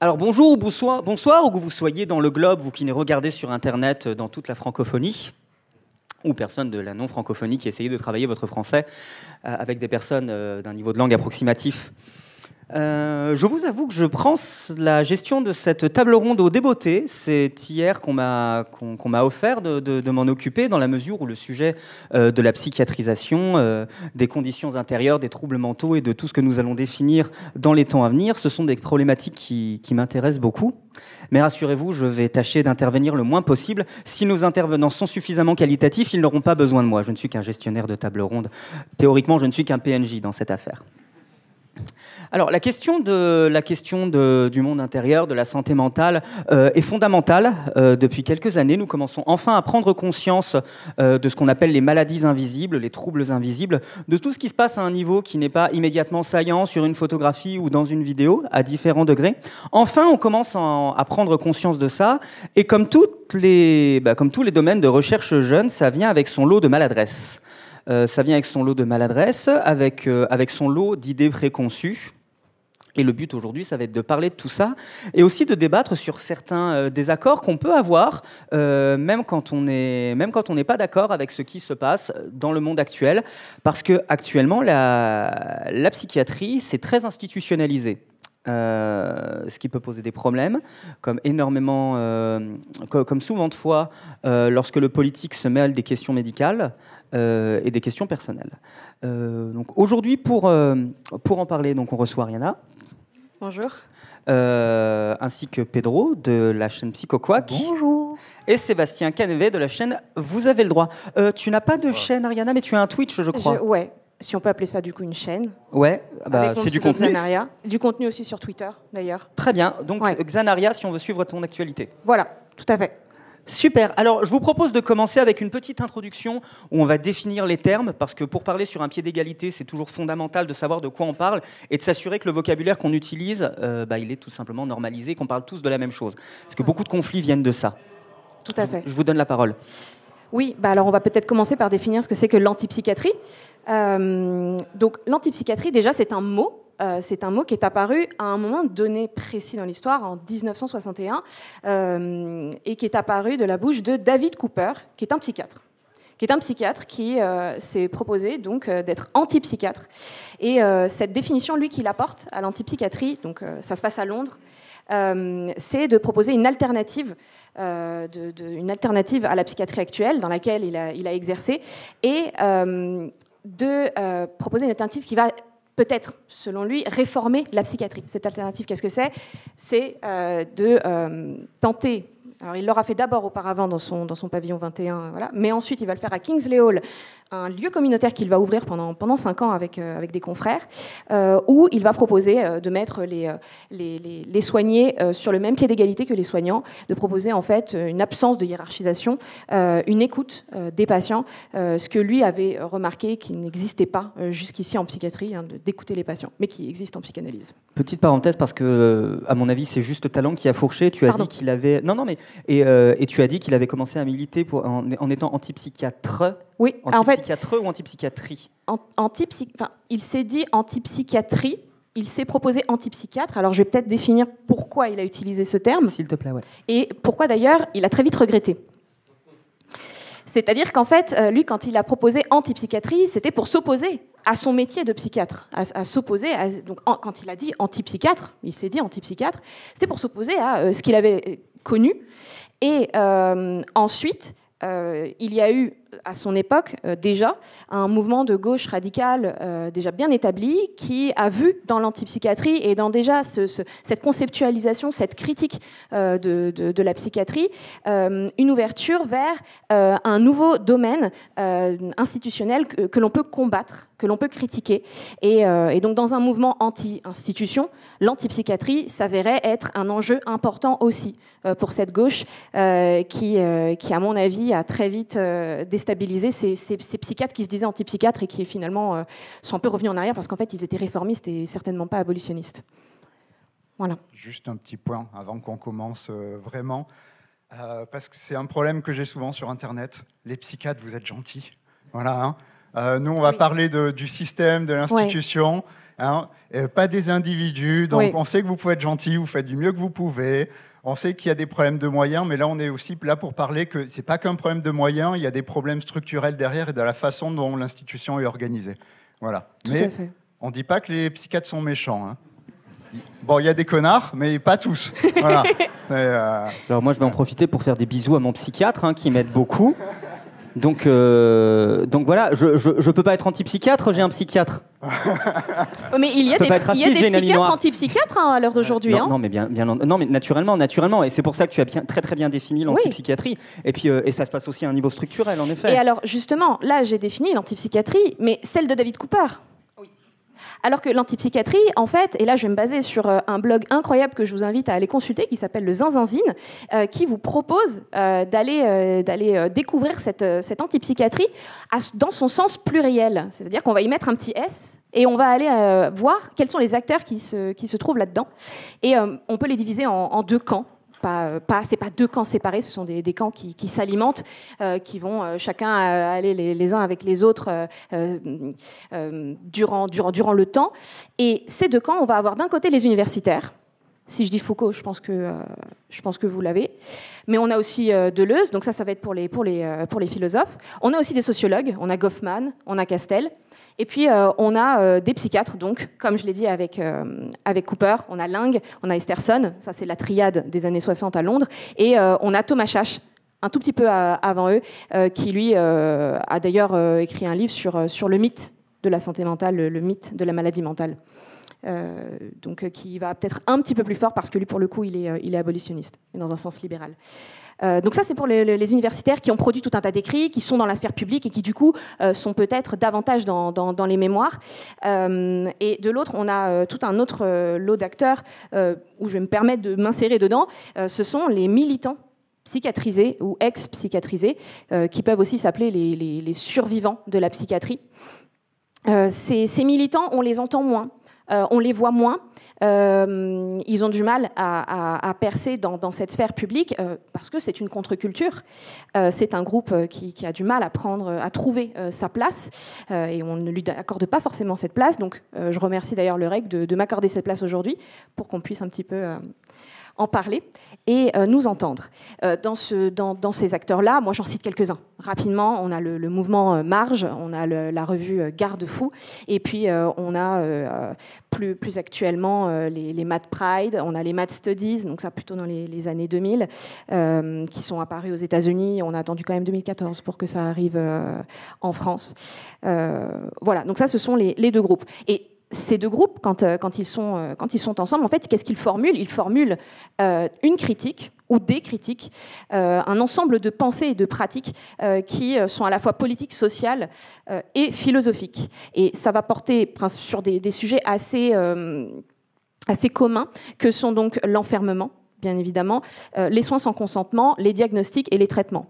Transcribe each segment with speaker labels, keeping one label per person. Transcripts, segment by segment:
Speaker 1: Alors bonjour ou bonsoir, bonsoir, où que vous soyez dans le globe, vous qui nous regardez sur Internet dans toute la francophonie, ou personne de la non-francophonie qui essayez de travailler votre français avec des personnes d'un niveau de langue approximatif. Je vous avoue que je prends la gestion de cette table ronde au débeauté. C'est hier qu'on m'a offert de m'en occuper, dans la mesure où le sujet de la psychiatrisation, des conditions intérieures, des troubles mentaux et de tout ce que nous allons définir dans les temps à venir, ce sont des problématiques qui m'intéressent beaucoup. Mais rassurez-vous, je vais tâcher d'intervenir le moins possible. Si nos intervenants sont suffisamment qualitatifs, ils n'auront pas besoin de moi. Je ne suis qu'un gestionnaire de table ronde. Théoriquement, je ne suis qu'un PNJ dans cette affaire. Alors, la question du monde intérieur, de la santé mentale, est fondamentale. Depuis quelques années, nous commençons enfin à prendre conscience de ce qu'on appelle les maladies invisibles, les troubles invisibles, de tout ce qui se passe à un niveau qui n'est pas immédiatement saillant sur une photographie ou dans une vidéo, à différents degrés. Enfin, on commence à prendre conscience de ça, et comme tous les domaines de recherche jeune, ça vient avec son lot de maladresse. Ça vient avec son lot de maladresse, avec son lot d'idées préconçues. Et le but aujourd'hui, ça va être de parler de tout ça et aussi de débattre sur certains désaccords qu'on peut avoir, même quand on n'est pas d'accord avec ce qui se passe dans le monde actuel, parce que actuellement, la psychiatrie, c'est très institutionnalisé. Ce qui peut poser des problèmes, comme souvent de fois, lorsque le politique se mêle des questions médicales et des questions personnelles. Donc aujourd'hui, pour en parler, donc on reçoit Rihanna.
Speaker 2: Bonjour.
Speaker 1: Ainsi que Pedro de la chaîne PsychoQuack.
Speaker 3: Bonjour.
Speaker 1: Et Sébastien Canevet de la chaîne Vous avez le droit. Tu n'as pas de chaîne, Ariana, mais tu as un Twitch, je crois.
Speaker 2: Ouais, si on peut appeler ça du coup une chaîne.
Speaker 1: Ouais, bah, c'est du contenu.
Speaker 2: Xanaria. Du contenu aussi sur Twitter, d'ailleurs.
Speaker 1: Très bien. Donc
Speaker 2: ouais.
Speaker 1: Xanaria, si on veut suivre ton actualité.
Speaker 2: Voilà, tout à fait.
Speaker 1: Super. Alors, je vous propose de commencer avec une petite introduction où on va définir les termes, parce que pour parler sur un pied d'égalité, c'est toujours fondamental de savoir de quoi on parle et de s'assurer que le vocabulaire qu'on utilise, il est tout simplement normalisé, qu'on parle tous de la même chose. Parce que beaucoup de conflits viennent de ça.
Speaker 2: Tout à fait.
Speaker 1: Je vous donne la parole.
Speaker 2: Oui, alors on va peut-être commencer par définir ce que c'est que l'antipsychiatrie. Donc, l'antipsychiatrie, déjà, c'est un mot. C'est un mot qui est apparu à un moment donné précis dans l'histoire, en 1961, et qui est apparu de la bouche de David Cooper, qui est un psychiatre. Qui s'est proposé donc d'être antipsychiatre. Et cette définition, lui, qu'il apporte à l'antipsychiatrie, donc ça se passe à Londres, c'est de proposer une alternative, une alternative à la psychiatrie actuelle dans laquelle il a exercé, et de proposer une alternative qui va peut-être, selon lui, réformer la psychiatrie. Cette alternative, qu'est-ce que c'est ? C'est de tenter... Alors, il l'aura fait d'abord auparavant dans son pavillon 21, voilà, mais ensuite, il va le faire à Kingsley Hall, un lieu communautaire qu'il va ouvrir pendant 5 ans avec des confrères, où il va proposer de mettre les soignés sur le même pied d'égalité que les soignants, de proposer en fait une absence de hiérarchisation, une écoute des patients, ce que lui avait remarqué qu'il n'existait pas jusqu'ici en psychiatrie, d'écouter les patients, mais qui existe en psychanalyse.
Speaker 1: Petite parenthèse, parce que, à mon avis, c'est juste Talent qui a fourché. Tu as dit qu'il avait... Non, mais... Et tu as dit qu'il avait commencé à militer en étant antipsychiatre.
Speaker 2: Oui,
Speaker 1: antipsychiatre ou antipsychiatrie.
Speaker 2: Il s'est dit antipsychiatrie. Il s'est proposé antipsychiatre. Alors, je vais peut-être définir pourquoi il a utilisé ce terme.
Speaker 1: S'il te plaît, ouais.
Speaker 2: Et pourquoi, d'ailleurs, il a très vite regretté. C'est-à-dire qu'en fait, lui, quand il a proposé antipsychiatrie, c'était pour s'opposer à son métier de psychiatre, à s'opposer. Donc, quand il a dit antipsychiatre, il s'est dit antipsychiatre, c'était pour s'opposer à ce qu'il avait connu. Et ensuite, il y a eu, à son époque, déjà, un mouvement de gauche radicale déjà bien établi qui a vu dans l'antipsychiatrie et dans déjà cette conceptualisation, cette critique de la psychiatrie, une ouverture vers un nouveau domaine institutionnel que l'on peut combattre, que l'on peut critiquer. Et donc, dans un mouvement anti-institution, l'antipsychiatrie s'avérait être un enjeu important aussi pour cette gauche qui, à mon avis, a très vite déstabilisé ces psychiatres qui se disaient antipsychiatres et qui finalement sont un peu revenus en arrière parce qu'en fait, ils étaient réformistes et certainement pas abolitionnistes. Voilà.
Speaker 3: Juste un petit point avant qu'on commence vraiment, parce que c'est un problème que j'ai souvent sur Internet. Les psychiatres, vous êtes gentils. Voilà, hein. Nous, on va parler du système, de l'institution. hein, pas des individus. Donc
Speaker 2: Oui.
Speaker 3: on sait que vous pouvez être gentil, vous faites du mieux que vous pouvez. On sait qu'il y a des problèmes de moyens, mais là on est aussi là pour parler que c'est pas qu'un problème de moyens, il y a des problèmes structurels derrière et de la façon dont l'institution est organisée. Voilà.
Speaker 2: Tout
Speaker 3: Mais
Speaker 2: à fait.
Speaker 3: on dit pas que les psychiatres sont méchants, hein. Bon, il y a des connards, mais pas tous. Voilà.
Speaker 1: Alors moi, je vais en profiter pour faire des bisous à mon psychiatre, hein, qui m'aide beaucoup. Donc voilà, je peux pas être anti-psychiatre, j'ai un psychiatre.
Speaker 2: Oh, mais il y a
Speaker 1: peux
Speaker 2: des,
Speaker 1: pas être
Speaker 2: il y a
Speaker 1: raciste, j'ai
Speaker 2: des
Speaker 1: une amie
Speaker 2: psychiatres
Speaker 1: noire.
Speaker 2: anti-psychiatres hein, à l'heure d'aujourd'hui.
Speaker 1: Non, non, mais non, mais naturellement, et c'est pour ça que tu as très très bien défini l'antipsychiatrie. Et puis et ça se passe aussi à un niveau structurel, en effet.
Speaker 2: Et alors justement, là j'ai défini l'antipsychiatrie, mais celle de David Cooper. Alors que l'antipsychiatrie, en fait, et là je vais me baser sur un blog incroyable que je vous invite à aller consulter, qui s'appelle le Zinzinzine, qui vous propose d'aller découvrir cette antipsychiatrie dans son sens pluriel. C'est-à-dire qu'on va y mettre un petit S et on va aller voir quels sont les acteurs qui se trouvent là-dedans. Et on peut les diviser en deux camps. C'est pas deux camps séparés, ce sont des camps qui s'alimentent, qui vont chacun aller les uns avec les autres durant le temps. Et ces deux camps, on va avoir d'un côté les universitaires. Si je dis Foucault, je pense que vous l'avez. Mais on a aussi Deleuze, donc ça va être pour les philosophes. On a aussi des sociologues, on a Goffman, on a Castel. Et puis, on a des psychiatres, donc, comme je l'ai dit avec Cooper, on a Laing, on a Esterson, ça c'est la triade des années 60 à Londres, et on a Thomas Schacht, un tout petit peu avant eux, qui lui a d'ailleurs écrit un livre sur le mythe de la santé mentale, le mythe de la maladie mentale. Donc, qui va peut-être un petit peu plus fort, parce que lui, pour le coup, il est abolitionniste, mais dans un sens libéral. Donc ça, c'est pour les universitaires qui ont produit tout un tas d'écrits, qui sont dans la sphère publique et qui, du coup, sont peut-être davantage dans les mémoires. Et de l'autre, on a tout un autre lot d'acteurs où je vais me permettre de m'insérer dedans. Ce sont les militants psychiatrisés ou ex-psychiatrisés, qui peuvent aussi s'appeler les survivants de la psychiatrie. Ces militants, on les entend moins. On les voit moins, ils ont du mal à percer dans cette sphère publique parce que c'est une contre-culture. C'est un groupe qui a du mal à trouver sa place et on ne lui accorde pas forcément cette place. Donc je remercie d'ailleurs le REC de m'accorder cette place aujourd'hui pour qu'on puisse un petit peu en parler et nous entendre. Dans ces acteurs-là, moi j'en cite quelques-uns. Rapidement, on a le mouvement Marge, on a la revue Garde-Fou, et puis on a plus actuellement les Mad Pride, on a les Mad Studies, donc ça plutôt dans les années 2000, qui sont apparus aux États-Unis. On a attendu quand même 2014 pour que ça arrive en France. Voilà, donc ça ce sont les deux groupes. Et ces deux groupes, quand ils sont ensemble, en fait, qu'est-ce qu'ils formulent ? Ils formulent une critique ou des critiques, un ensemble de pensées et de pratiques qui sont à la fois politiques, sociales et philosophiques. Et ça va porter sur des sujets assez communs, que sont donc l'enfermement, bien évidemment, les soins sans consentement, les diagnostics et les traitements.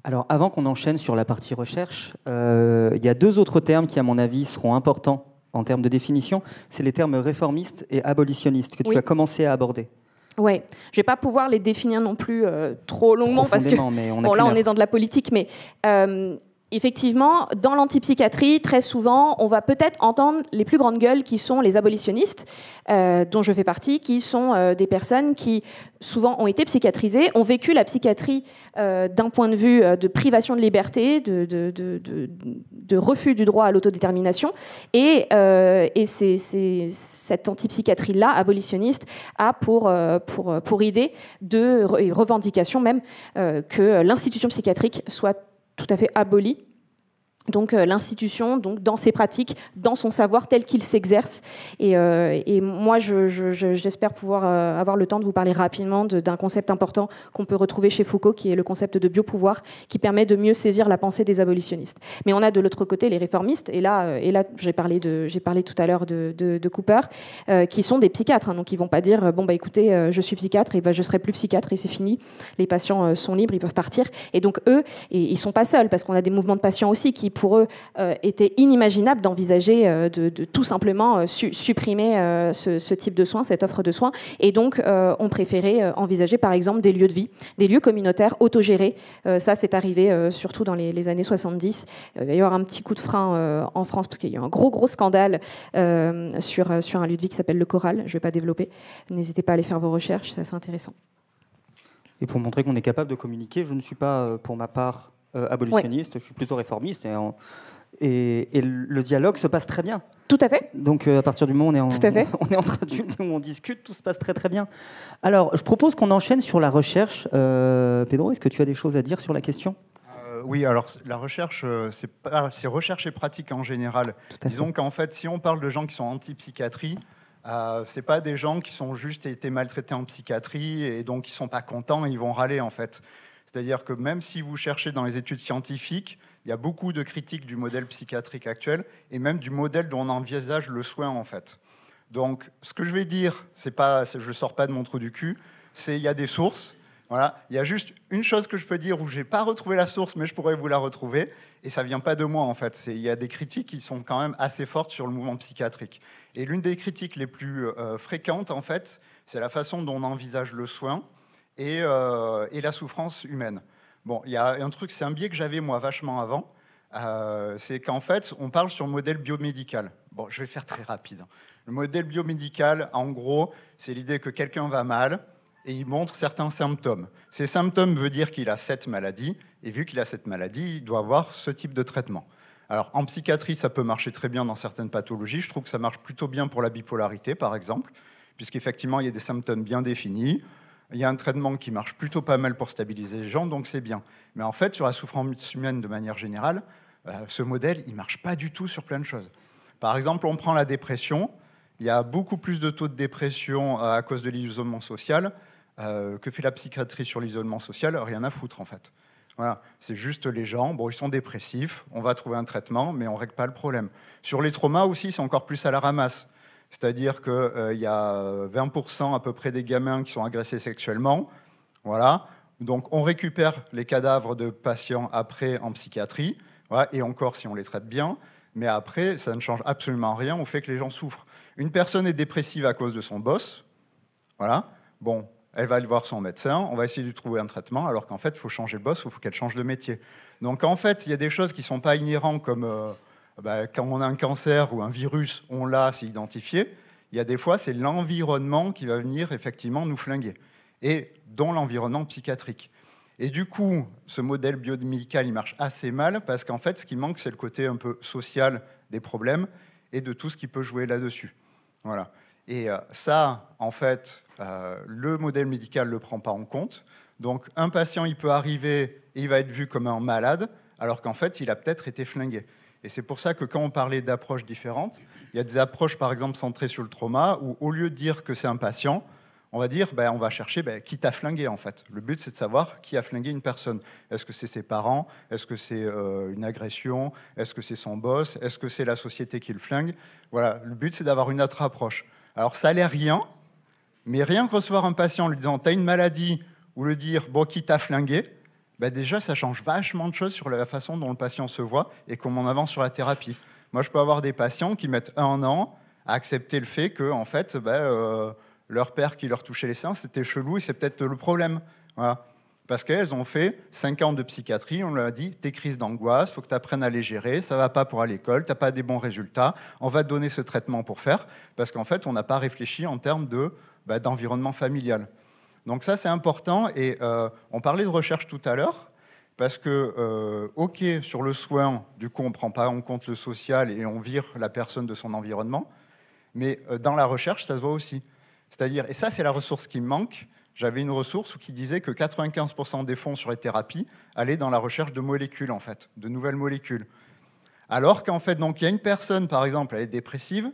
Speaker 1: Alors, avant qu'on enchaîne sur la partie recherche, il y a deux autres termes qui, à mon avis, seront importants en termes de définition. C'est les termes réformiste et abolitionniste que tu as commencé à aborder.
Speaker 2: Oui, je ne vais pas pouvoir les définir non plus trop longuement parce que on est dans de la politique, mais effectivement, dans l'antipsychiatrie, très souvent, on va peut-être entendre les plus grandes gueules qui sont les abolitionnistes, dont je fais partie, qui sont des personnes qui souvent ont été psychiatrisées, ont vécu la psychiatrie d'un point de vue de privation de liberté, de refus du droit à l'autodétermination, et cette antipsychiatrie-là, abolitionniste, a pour idée et revendication même que l'institution psychiatrique soit tout à fait abolie. Donc l'institution, dans ses pratiques, dans son savoir tel qu'il s'exerce. Et moi, j'espère pouvoir avoir le temps de vous parler rapidement d'un concept important qu'on peut retrouver chez Foucault, qui est le concept de biopouvoir, qui permet de mieux saisir la pensée des abolitionnistes. Mais on a de l'autre côté les réformistes, et là j'ai parlé tout à l'heure de Cooper, qui sont des psychiatres. Hein, donc ils vont pas dire bon bah écoutez, je suis psychiatre, et ben je serai plus psychiatre et c'est fini. Les patients sont libres, ils peuvent partir. Et donc eux, ils sont pas seuls, parce qu'on a des mouvements de patients aussi qui pour eux était inimaginable d'envisager de tout simplement supprimer ce type de soins, cette offre de soins, et donc ont préféré envisager par exemple des lieux de vie, des lieux communautaires autogérés. Ça, c'est arrivé surtout dans les années 70. Il va y avoir un petit coup de frein en France parce qu'il y a eu un gros scandale sur un lieu de vie qui s'appelle le Coral. Je ne vais pas développer. N'hésitez pas à aller faire vos recherches, c'est assez intéressant.
Speaker 1: Et pour montrer qu'on est capable de communiquer, je ne suis pas, pour ma part, abolitionniste, je suis plutôt réformiste. Et le dialogue se passe très bien.
Speaker 2: Tout à fait.
Speaker 1: Donc à partir du moment où on est entre adultes, où on discute, tout se passe très bien. Alors, je propose qu'on enchaîne sur la recherche. Pedro, est-ce que tu as des choses à dire sur la question ?
Speaker 3: Oui, alors la recherche, c'est recherche et pratique en général. Disons qu'en fait, si on parle de gens qui sont anti-psychiatrie, c'est pas des gens qui sont juste été maltraités en psychiatrie et donc ils sont pas contents et ils vont râler en fait. C'est-à-dire que même si vous cherchez dans les études scientifiques, il y a beaucoup de critiques du modèle psychiatrique actuel et même du modèle dont on envisage le soin en fait. Donc ce que je vais dire, je sors pas de mon trou du cul, c'est il y a des sources. Voilà. Il y a juste une chose que je peux dire où je n'ai pas retrouvé la source, mais je pourrais vous la retrouver, et ça ne vient pas de moi en fait. Il y a des critiques qui sont quand même assez fortes sur le mouvement psychiatrique. Et l'une des critiques les plus fréquentes en fait, c'est la façon dont on envisage le soin et la souffrance humaine. Bon, il y a un truc, c'est un biais que j'avais moi vachement avant, c'est qu'en fait, on parle sur le modèle biomédical. Bon, je vais faire très rapide. Le modèle biomédical, en gros, c'est l'idée que quelqu'un va mal, et il montre certains symptômes. Ces symptômes veulent dire qu'il a cette maladie, et vu qu'il a cette maladie, il doit avoir ce type de traitement. Alors, en psychiatrie, ça peut marcher très bien dans certaines pathologies. Je trouve que ça marche plutôt bien pour la bipolarité, par exemple, puisqu'effectivement, il y a des symptômes bien définis. Il y a un traitement qui marche plutôt pas mal pour stabiliser les gens, donc c'est bien. Mais en fait, sur la souffrance humaine de manière générale, ce modèle, il ne marche pas du tout sur plein de choses. Par exemple, on prend la dépression. Il y a beaucoup plus de taux de dépression à cause de l'isolement social. Que fait la psychiatrie sur l'isolement social? Rien à foutre en fait. Voilà. C'est juste les gens, bon, ils sont dépressifs, on va trouver un traitement, mais on ne règle pas le problème. Sur les traumas aussi, c'est encore plus à la ramasse. C'est-à-dire qu'il y a 20% à peu près des gamins qui sont agressés sexuellement. Voilà. Donc on récupère les cadavres de patients après en psychiatrie, voilà, et encore si on les traite bien, mais après, ça ne change absolument rien au fait que les gens souffrent. Une personne est dépressive à cause de son boss, voilà, bon, elle va aller voir son médecin, on va essayer de lui trouver un traitement, alors qu'en fait, il faut changer le boss, il faut qu'elle change de métier. Donc en fait, il y a des choses qui ne sont pas inhérentes, comme quand on a un cancer ou un virus, on l'a, c'est identifié. Il y a des fois, c'est l'environnement qui va venir effectivement nous flinguer, et dont l'environnement psychiatrique. Et du coup, ce modèle biomédical, il marche assez mal, parce qu'en fait, ce qui manque, c'est le côté un peu social des problèmes, et de tout ce qui peut jouer là-dessus. Voilà. Et ça, en fait, le modèle médical ne le prend pas en compte. Donc, un patient, il peut arriver et il va être vu comme un malade, alors qu'en fait, il a peut-être été flingué. Et c'est pour ça que quand on parlait d'approches différentes, il y a des approches, par exemple, centrées sur le trauma, où au lieu de dire que c'est un patient, on va dire, on va chercher qui t'a flingué, en fait. Le but, c'est de savoir qui a flingué une personne. Est-ce que c'est ses parents? Est-ce que c'est une agression? Est-ce que c'est son boss? Est-ce que c'est la société qui le flingue? Voilà, le but, c'est d'avoir une autre approche. Alors, ça a l'air rien, mais rien que recevoir un patient en lui disant « t'as une maladie » ou le dire « bon, qui t'a flingué », déjà, ça change vachement de choses sur la façon dont le patient se voit et comment on avance sur la thérapie. Moi, je peux avoir des patients qui mettent 1 an à accepter le fait que, en fait, leur père qui leur touchait les seins, c'était chelou et c'est peut-être le problème. Voilà. Parce qu'elles ont fait 5 ans de psychiatrie, on leur a dit, tes crises d'angoisse, il faut que tu apprennes à les gérer, ça ne va pas pour aller à l'école, tu n'as pas des bons résultats, on va te donner ce traitement pour faire, parce qu'en fait, on n'a pas réfléchi en termes d'environnement familial. Donc ça, c'est important, et on parlait de recherche tout à l'heure, parce que, OK, sur le soin, du coup, on ne prend pas en compte le social et on vire la personne de son environnement, mais dans la recherche, ça se voit aussi. C'est-à-dire, et ça, c'est la ressource qui me manque. J'avais une ressource qui disait que 95% des fonds sur les thérapies allaient dans la recherche de molécules, en fait, de nouvelles molécules. Alors qu'en fait, donc, il y a une personne, par exemple, elle est dépressive,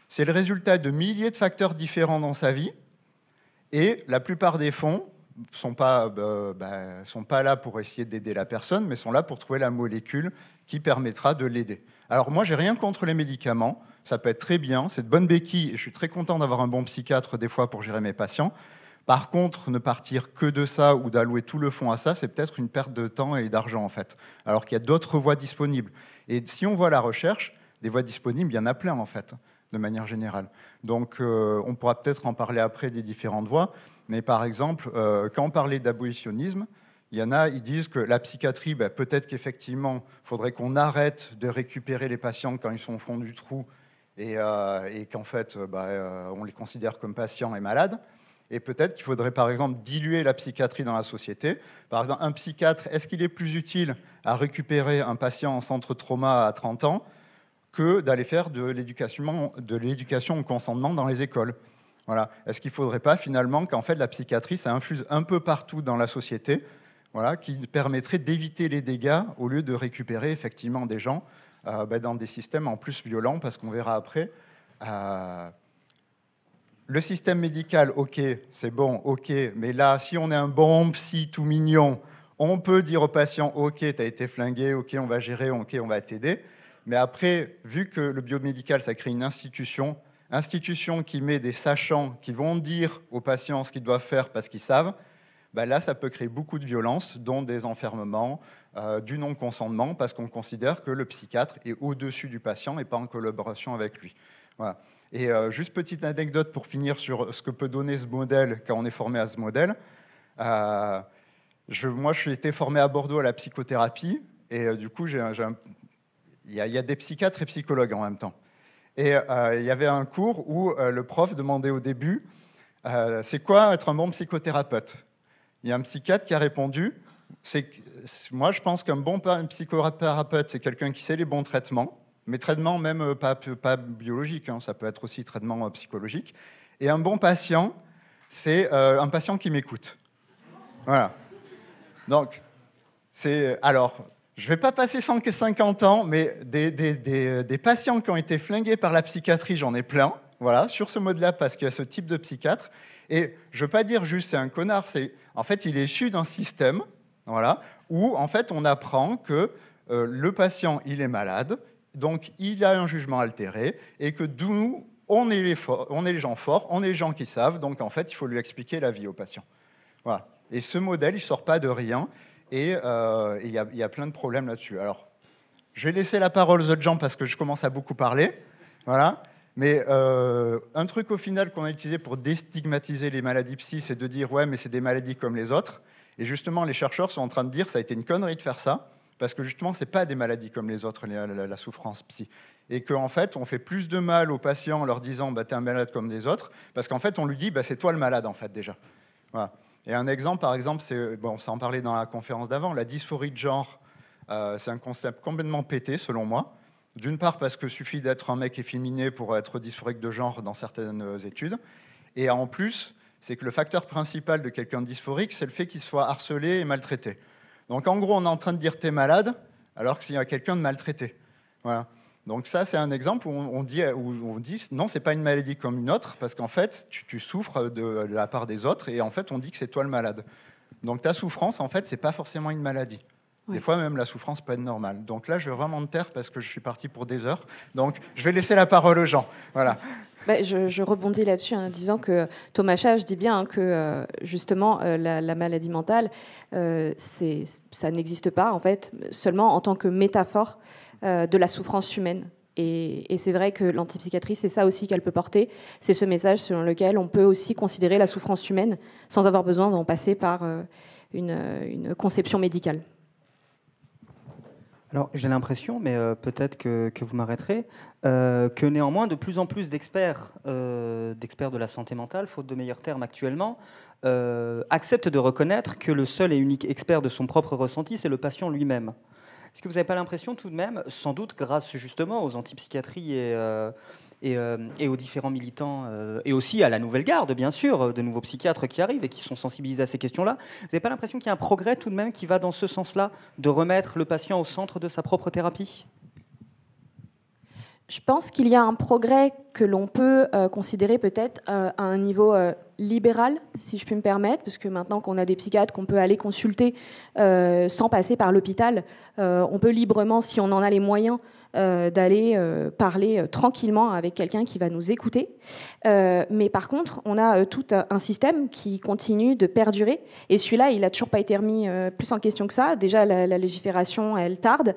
Speaker 3: c'est le résultat de milliers de facteurs différents dans sa vie, et la plupart des fonds sont pas là pour essayer d'aider la personne, mais sont là pour trouver la molécule qui permettra de l'aider. Alors moi, j'ai rien contre les médicaments, ça peut être très bien, c'est de bonnes béquilles, et je suis très content d'avoir un bon psychiatre des fois pour gérer mes patients. Par contre, ne partir que de ça ou d'allouer tout le fonds à ça, c'est peut-être une perte de temps et d'argent en fait, alors qu'il y a d'autres voies disponibles. Et si on voit la recherche, des voies disponibles, il y en a plein en fait, de manière générale. Donc on pourra peut-être en parler après des différentes voies, mais par exemple, quand on parlait d'abolitionnisme, il y en a, ils disent que la psychiatrie, peut-être qu'effectivement, il faudrait qu'on arrête de récupérer les patients quand ils sont au fond du trou et qu'en fait, on les considère comme patients et malades. Et peut-être qu'il faudrait, par exemple, diluer la psychiatrie dans la société. Par exemple, un psychiatre, est-ce qu'il est plus utile à récupérer un patient en centre trauma à 30 ans que d'aller faire de l'éducation au consentement dans les écoles? Voilà. Est-ce qu'il ne faudrait pas, finalement, qu'en fait, la psychiatrie, ça infuse un peu partout dans la société, voilà, qui permettrait d'éviter les dégâts au lieu de récupérer, effectivement, des gens dans des systèmes en plus violents, parce qu'on verra après... Le système médical, ok, c'est bon, ok, mais là, si on est un bon psy tout mignon, on peut dire au patient, ok, tu as été flingué, ok, on va gérer, ok, on va t'aider. Mais après, vu que le biomédical, ça crée une institution qui met des sachants qui vont dire aux patients ce qu'ils doivent faire parce qu'ils savent, là, ça peut créer beaucoup de violence, dont des enfermements, du non-consentement, parce qu'on considère que le psychiatre est au-dessus du patient et pas en collaboration avec lui. Voilà. Et juste petite anecdote pour finir sur ce que peut donner ce modèle quand on est formé à ce modèle. Moi, je suis été formé à Bordeaux à la psychothérapie, et du coup, il y a des psychiatres et psychologues en même temps. Et il y avait un cours où le prof demandait au début c'est quoi être un bon psychothérapeute? Il y a un psychiatre qui a répondu moi, je pense qu'un bon psychothérapeute, c'est quelqu'un qui sait les bons traitements, mais traitements même pas biologiques, hein, ça peut être aussi traitement psychologique. Et un bon patient, c'est un patient qui m'écoute. Voilà. Donc, alors, je ne vais pas passer 150 ans, mais des patients qui ont été flingués par la psychiatrie, j'en ai plein, voilà, sur ce mode-là, parce qu'il y a ce type de psychiatre. Et je ne veux pas dire juste c'est un connard, en fait, il est issu d'un système, voilà, où en fait, on apprend que le patient, il est malade, donc il a un jugement altéré, et que nous, on est les gens forts, on est les gens qui savent, donc en fait, il faut lui expliquer la vie au patient. Voilà. Et ce modèle, il ne sort pas de rien, et il y a plein de problèmes là-dessus. Alors, je vais laisser la parole aux autres gens parce que je commence à beaucoup parler, voilà. Mais un truc au final qu'on a utilisé pour déstigmatiser les maladies psy, c'est de dire ouais, mais c'est des maladies comme les autres. Et justement, les chercheurs sont en train de dire ça a été une connerie de faire ça, parce que justement, c'est pas des maladies comme les autres, la souffrance psy. Et qu'en fait, on fait plus de mal aux patients en leur disant t'es un malade comme les autres, parce qu'en fait, on lui dit c'est toi le malade en fait déjà. Voilà. Et un exemple, par exemple, ça en parlait dans la conférence d'avant, la dysphorie de genre, c'est un concept complètement pété selon moi. D'une part parce qu'il suffit d'être un mec efféminé pour être dysphorique de genre dans certaines études. Et en plus, c'est que le facteur principal de quelqu'un de dysphorique, c'est le fait qu'il soit harcelé et maltraité. Donc en gros, on est en train de dire t'es malade, alors qu'il y a quelqu'un de maltraité. Voilà. Donc ça, c'est un exemple où on dit non, c'est pas une maladie comme une autre, parce qu'en fait, tu souffres de la part des autres, et en fait, on dit que c'est toi le malade. Donc ta souffrance, en fait, c'est pas forcément une maladie. Des fois, même la souffrance peut être normale. Donc là, je vais vraiment me taire parce que je suis parti pour des heures. Donc, je vais laisser la parole aux gens. Voilà.
Speaker 2: Je rebondis là-dessus en disant que Thomas Chage dit bien que justement la maladie mentale, ça n'existe pas en fait, seulement en tant que métaphore de la souffrance humaine. Et c'est vrai que l'antipsychiatrie, c'est ça aussi qu'elle peut porter. C'est ce message selon lequel on peut aussi considérer la souffrance humaine sans avoir besoin d'en passer par une conception médicale.
Speaker 1: Alors, j'ai l'impression, mais peut-être que vous m'arrêterez, que néanmoins, de plus en plus d'experts de la santé mentale, faute de meilleurs termes actuellement, acceptent de reconnaître que le seul et unique expert de son propre ressenti, c'est le patient lui-même. Est-ce que vous n'avez pas l'impression tout de même, sans doute grâce justement aux antipsychiatries et aux différents militants, et aussi à la nouvelle garde, bien sûr, de nouveaux psychiatres qui arrivent et qui sont sensibilisés à ces questions-là. Vous n'avez pas l'impression qu'il y a un progrès tout de même qui va dans ce sens-là, de remettre le patient au centre de sa propre thérapie ?
Speaker 2: Je pense qu'il y a un progrès que l'on peut considérer peut-être à un niveau libéral, si je puis me permettre, parce que maintenant qu'on a des psychiatres qu'on peut aller consulter sans passer par l'hôpital, on peut librement, si on en a les moyens, d'aller parler tranquillement avec quelqu'un qui va nous écouter. Mais par contre, on a tout un système qui continue de perdurer. Et celui-là, il n'a toujours pas été remis plus en question que ça. Déjà, la légifération, elle tarde.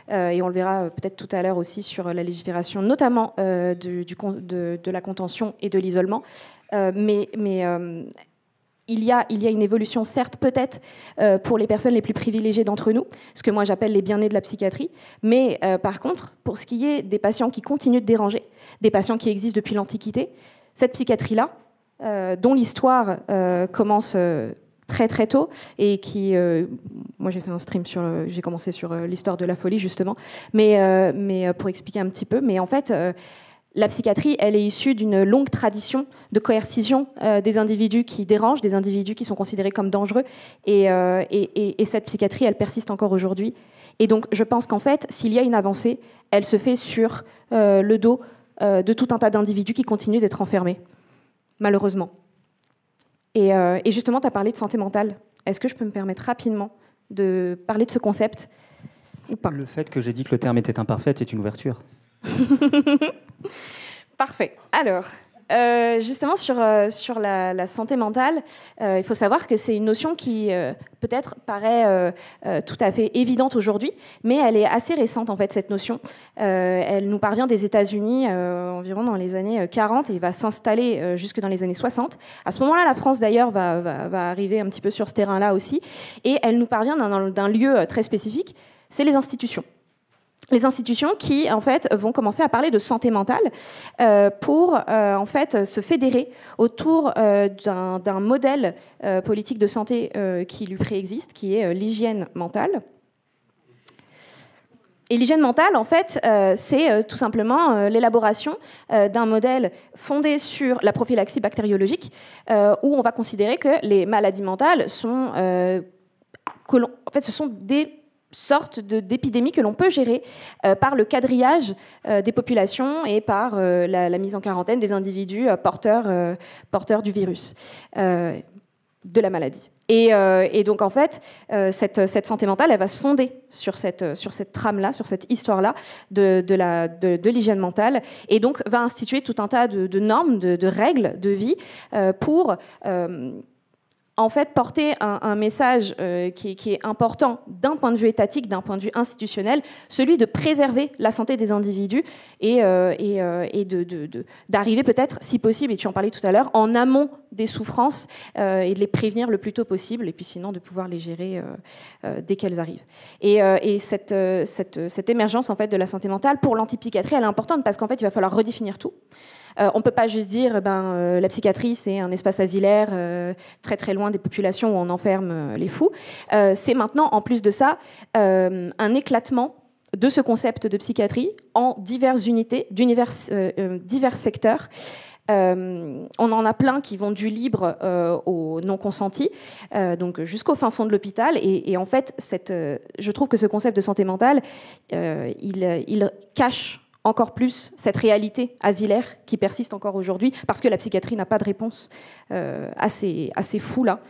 Speaker 2: Et on le verra peut-être tout à l'heure aussi sur la légifération, notamment de la contention et de l'isolement. Mais il y a une évolution, certes, peut-être pour les personnes les plus privilégiées d'entre nous, ce que moi j'appelle les bien-nés de la psychiatrie, mais par contre, pour ce qui est des patients qui continuent de déranger, des patients qui existent depuis l'Antiquité, cette psychiatrie-là, dont l'histoire commence très très tôt, et qui... moi j'ai fait un stream j'ai commencé sur l'histoire de la folie, justement, mais pour expliquer un petit peu, mais en fait... la psychiatrie, elle est issue d'une longue tradition de coercition des individus qui dérangent, des individus qui sont considérés comme dangereux. Et cette psychiatrie, elle persiste encore aujourd'hui. Et donc, je pense qu'en fait, s'il y a une avancée, elle se fait sur le dos de tout un tas d'individus qui continuent d'être enfermés, malheureusement. Et justement, tu as parlé de santé mentale. Est-ce que je peux me permettre rapidement de parler de ce concept ou pas ?
Speaker 1: Le fait que j'ai dit que le terme était imparfait est une ouverture.
Speaker 2: Parfait. Alors, justement, sur la santé mentale, il faut savoir que c'est une notion qui, peut-être, paraît tout à fait évidente aujourd'hui, mais elle est assez récente, en fait, cette notion. Elle nous parvient des États-Unis environ dans les années 40 et va s'installer jusque dans les années 60. À ce moment-là, la France, d'ailleurs, va arriver un petit peu sur ce terrain-là aussi. Et elle nous parvient d'un lieu très spécifique, c'est les institutions. Les institutions qui, en fait, vont commencer à parler de santé mentale pour, en fait, se fédérer autour d'un modèle politique de santé qui lui préexiste, qui est l'hygiène mentale. Et l'hygiène mentale, en fait, c'est tout simplement l'élaboration d'un modèle fondé sur la prophylaxie bactériologique, où on va considérer que les maladies mentales sont, en fait, ce sont des sorte d'épidémie que l'on peut gérer par le quadrillage des populations et par la mise en quarantaine des individus porteurs du virus, de la maladie. Et donc, en fait, cette santé mentale, elle va se fonder sur cette trame-là, sur cette histoire-là de l'hygiène mentale, et donc va instituer tout un tas de normes, de règles de vie pour... en fait, porter un message qui est important d'un point de vue étatique, d'un point de vue institutionnel, celui de préserver la santé des individus et d'arriver peut-être, si possible, et tu en parlais tout à l'heure, en amont des souffrances et de les prévenir le plus tôt possible, et puis sinon de pouvoir les gérer dès qu'elles arrivent. Et cette émergence en fait, de la santé mentale, pour l'antipsychiatrie, elle est importante parce qu'en fait, il va falloir redéfinir tout. On ne peut pas juste dire la psychiatrie, c'est un espace asilaire très très loin des populations où on enferme les fous. C'est maintenant, en plus de ça, un éclatement de ce concept de psychiatrie en diverses unités, divers secteurs. On en a plein qui vont du libre au non consenti, donc jusqu'au fin fond de l'hôpital. Et en fait, je trouve que ce concept de santé mentale, il cache encore plus cette réalité asilaire qui persiste encore aujourd'hui, parce que la psychiatrie n'a pas de réponse à ces fous-là.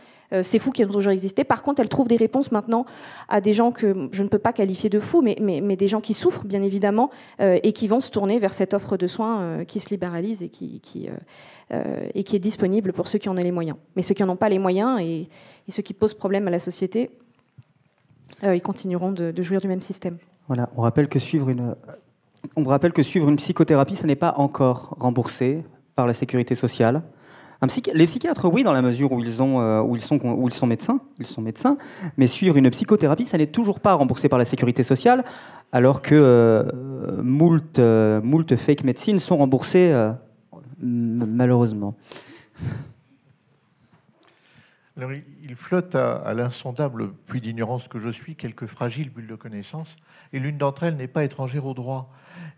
Speaker 2: Ces fous qui ont toujours existé. Par contre, elle trouve des réponses maintenant à des gens que je ne peux pas qualifier de fous, mais des gens qui souffrent, bien évidemment, et qui vont se tourner vers cette offre de soins qui se libéralise et qui est disponible pour ceux qui en ont les moyens. Mais ceux qui n'en ont pas les moyens et ceux qui posent problème à la société, ils continueront de jouir du même système.
Speaker 1: Voilà, on rappelle que suivre une psychothérapie, ça n'est pas encore remboursé par la sécurité sociale. Les psychiatres, oui, dans la mesure où ils sont médecins, mais suivre une psychothérapie, ça n'est toujours pas remboursé par la sécurité sociale, alors que moult fake médecines sont remboursées, malheureusement.
Speaker 4: Alors, il flotte à l'insondable puits d'ignorance que je suis quelques fragiles bulles de connaissances, et l'une d'entre elles n'est pas étrangère au droit.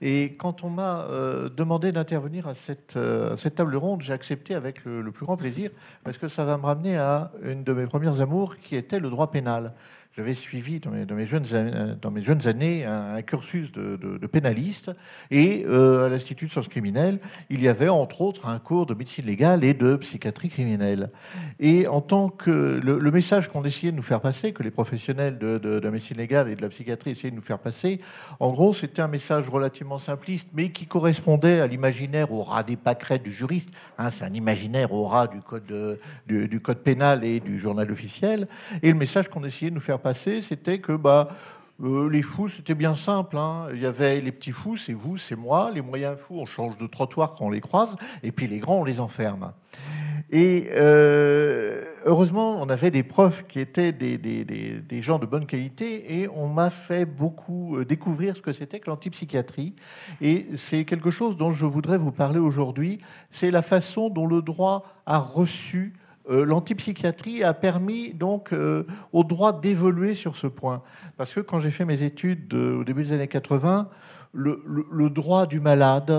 Speaker 4: Et quand on m'a demandé d'intervenir à cette table ronde, j'ai accepté avec le plus grand plaisir, parce que ça va me ramener à une de mes premières amours, qui était le droit pénal. j'avais suivi dans mes jeunes années un cursus de pénaliste, et à l'Institut de sciences criminelles, il y avait entre autres un cours de médecine légale et de psychiatrie criminelle. Et en tant que le message qu'on essayait de nous faire passer, que les professionnels de la médecine légale et de la psychiatrie essayaient de nous faire passer, en gros, c'était un message relativement simpliste, mais qui correspondait à l'imaginaire, au ras des pâquerettes du juriste. C'est un imaginaire au ras du code pénal et du journal officiel. Et le message qu'on essayait de nous faire passer, c'était que les fous, c'était bien simple. Il y avait les petits fous, c'est vous, c'est moi. Les moyens fous, on change de trottoir quand on les croise. Et puis les grands, on les enferme. Et heureusement, on avait des profs qui étaient des gens de bonne qualité, et on m'a fait beaucoup découvrir ce que c'était que l'antipsychiatrie. Et c'est quelque chose dont je voudrais vous parler aujourd'hui. C'est la façon dont le droit a reçu l'antipsychiatrie, a permis donc au droit d'évoluer sur ce point. Parce que quand j'ai fait mes études au début des années 80, le droit du malade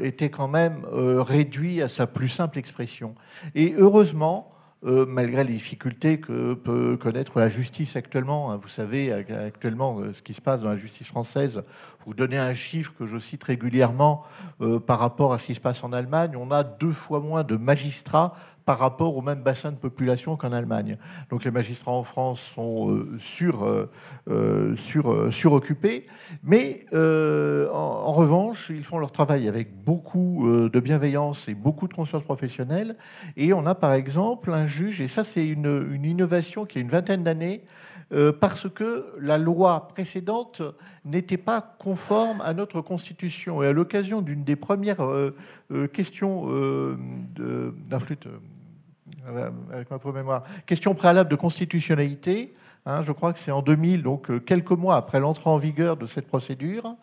Speaker 4: était quand même réduit à sa plus simple expression. Et heureusement, malgré les difficultés que peut connaître la justice actuellement, vous savez actuellement ce qui se passe dans la justice française, vous donnez un chiffre que je cite régulièrement par rapport à ce qui se passe en Allemagne, on a 2 fois moins de magistrats par rapport au même bassin de population qu'en Allemagne. Donc les magistrats en France sont suroccupés, mais en revanche, ils font leur travail avec beaucoup de bienveillance et beaucoup de conscience professionnelle. Et on a par exemple un juge, et ça c'est une innovation qui a une vingtaine d'années, parce que la loi précédente n'était pas conforme à notre Constitution. Et à l'occasion d'une des premières questions d'un flûte, avec ma propre mémoire, question préalable de constitutionnalité, je crois que c'est en 2000, donc quelques mois après l'entrée en vigueur de cette procédure,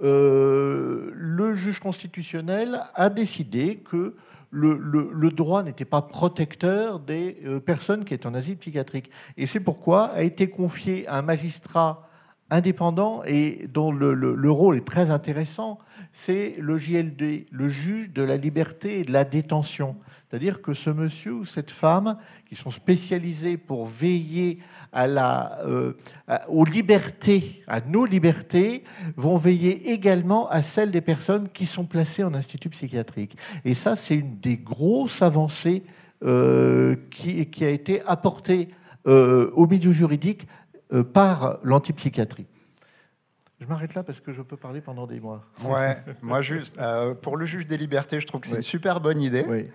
Speaker 4: le juge constitutionnel a décidé que le droit n'était pas protecteur des personnes qui étaient en asile psychiatrique. Et c'est pourquoi a été confié à un magistrat indépendant et dont le rôle est très intéressant, c'est le JLD, le juge de la liberté et de la détention. C'est-à-dire que ce monsieur ou cette femme, qui sont spécialisés pour veiller aux libertés, à nos libertés, vont veiller également à celles des personnes qui sont placées en institut psychiatrique. Et ça, c'est une des grosses avancées qui a été apportée au milieu juridique par l'antipsychiatrie. Je m'arrête là parce que je peux parler pendant des mois.
Speaker 3: Ouais, moi juste, pour le juge des libertés, je trouve que c'est une super bonne idée.
Speaker 4: Oui.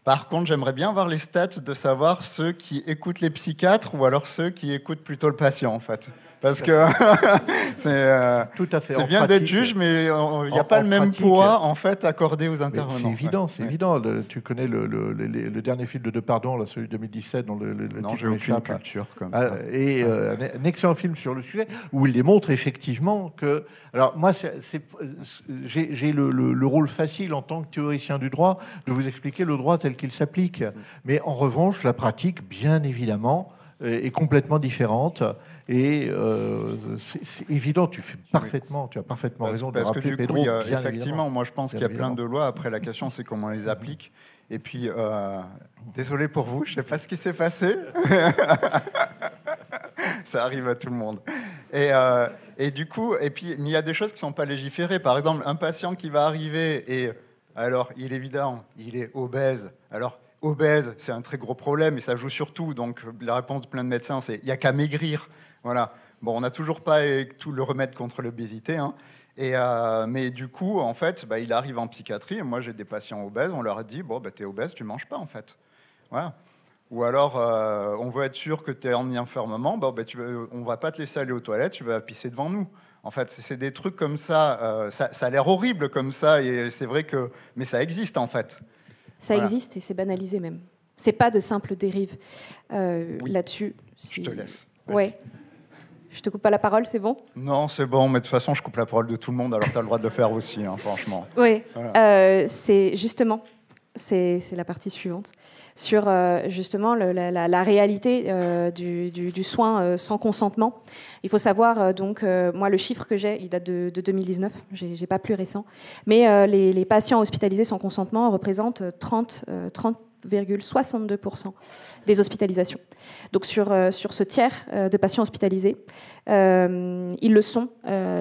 Speaker 3: Par contre, j'aimerais bien voir les stats de savoir ceux qui écoutent les psychiatres ou alors ceux qui écoutent plutôt le patient, en fait. Parce que c'est bien d'être juge, mais il n'y a pas le même poids en fait accordé aux intervenants.
Speaker 4: C'est évident, c'est évident. Tu connais le dernier film de Depardon, là, celui de 202007, dont le
Speaker 3: non, j'ai aucune culture comme ça.
Speaker 4: Et un excellent film sur le sujet où il démontre effectivement que. Alors moi, j'ai le rôle facile en tant que théoricien du droit de vous expliquer le droit tel qu'il s'applique. Mais en revanche, la pratique, bien évidemment, est complètement différente. Et c'est évident, tu as parfaitement raison de rappeler, Pedro.
Speaker 3: Effectivement, évidemment. Moi je pense qu'il y a plein de lois. Après, la question, c'est comment on les applique. Et puis, désolé pour vous, je ne sais pas ce qui s'est passé. Ça arrive à tout le monde. Et du coup, mais il y a des choses qui ne sont pas légiférées. Par exemple, un patient qui va arriver et alors, il est évident, il est obèse. Alors, obèse, c'est un très gros problème et ça joue sur tout. Donc, la réponse de plein de médecins, c'est il n'y a qu'à maigrir. Voilà. Bon, on n'a toujours pas tout le remède contre l'obésité. Mais du coup, en fait, il arrive en psychiatrie. Moi, j'ai des patients obèses. On leur a dit, bon, t'es obèse, tu manges pas, en fait. Voilà. Ou alors, on veut être sûr que tu es en enfermement. On va pas te laisser aller aux toilettes. Tu vas pisser devant nous. En fait, c'est des trucs comme ça. Ça a l'air horrible comme ça. Et c'est vrai que, mais ça existe, en fait.
Speaker 2: Ça existe et c'est banalisé même. C'est pas de simples dérives là-dessus.
Speaker 3: Je te laisse.
Speaker 2: Ouais. Je te coupe pas la parole, c'est bon ?
Speaker 3: Non, c'est bon, mais de toute façon, je coupe la parole de tout le monde, alors tu as le droit de le faire aussi, franchement.
Speaker 2: Oui, voilà. C'est justement, c'est la partie suivante, sur justement la réalité du soin sans consentement. Il faut savoir, moi, le chiffre que j'ai, il date de 2019, j'ai pas plus récent, mais les patients hospitalisés sans consentement représentent 30 9,62% des hospitalisations. Donc sur ce tiers de patients hospitalisés, ils le sont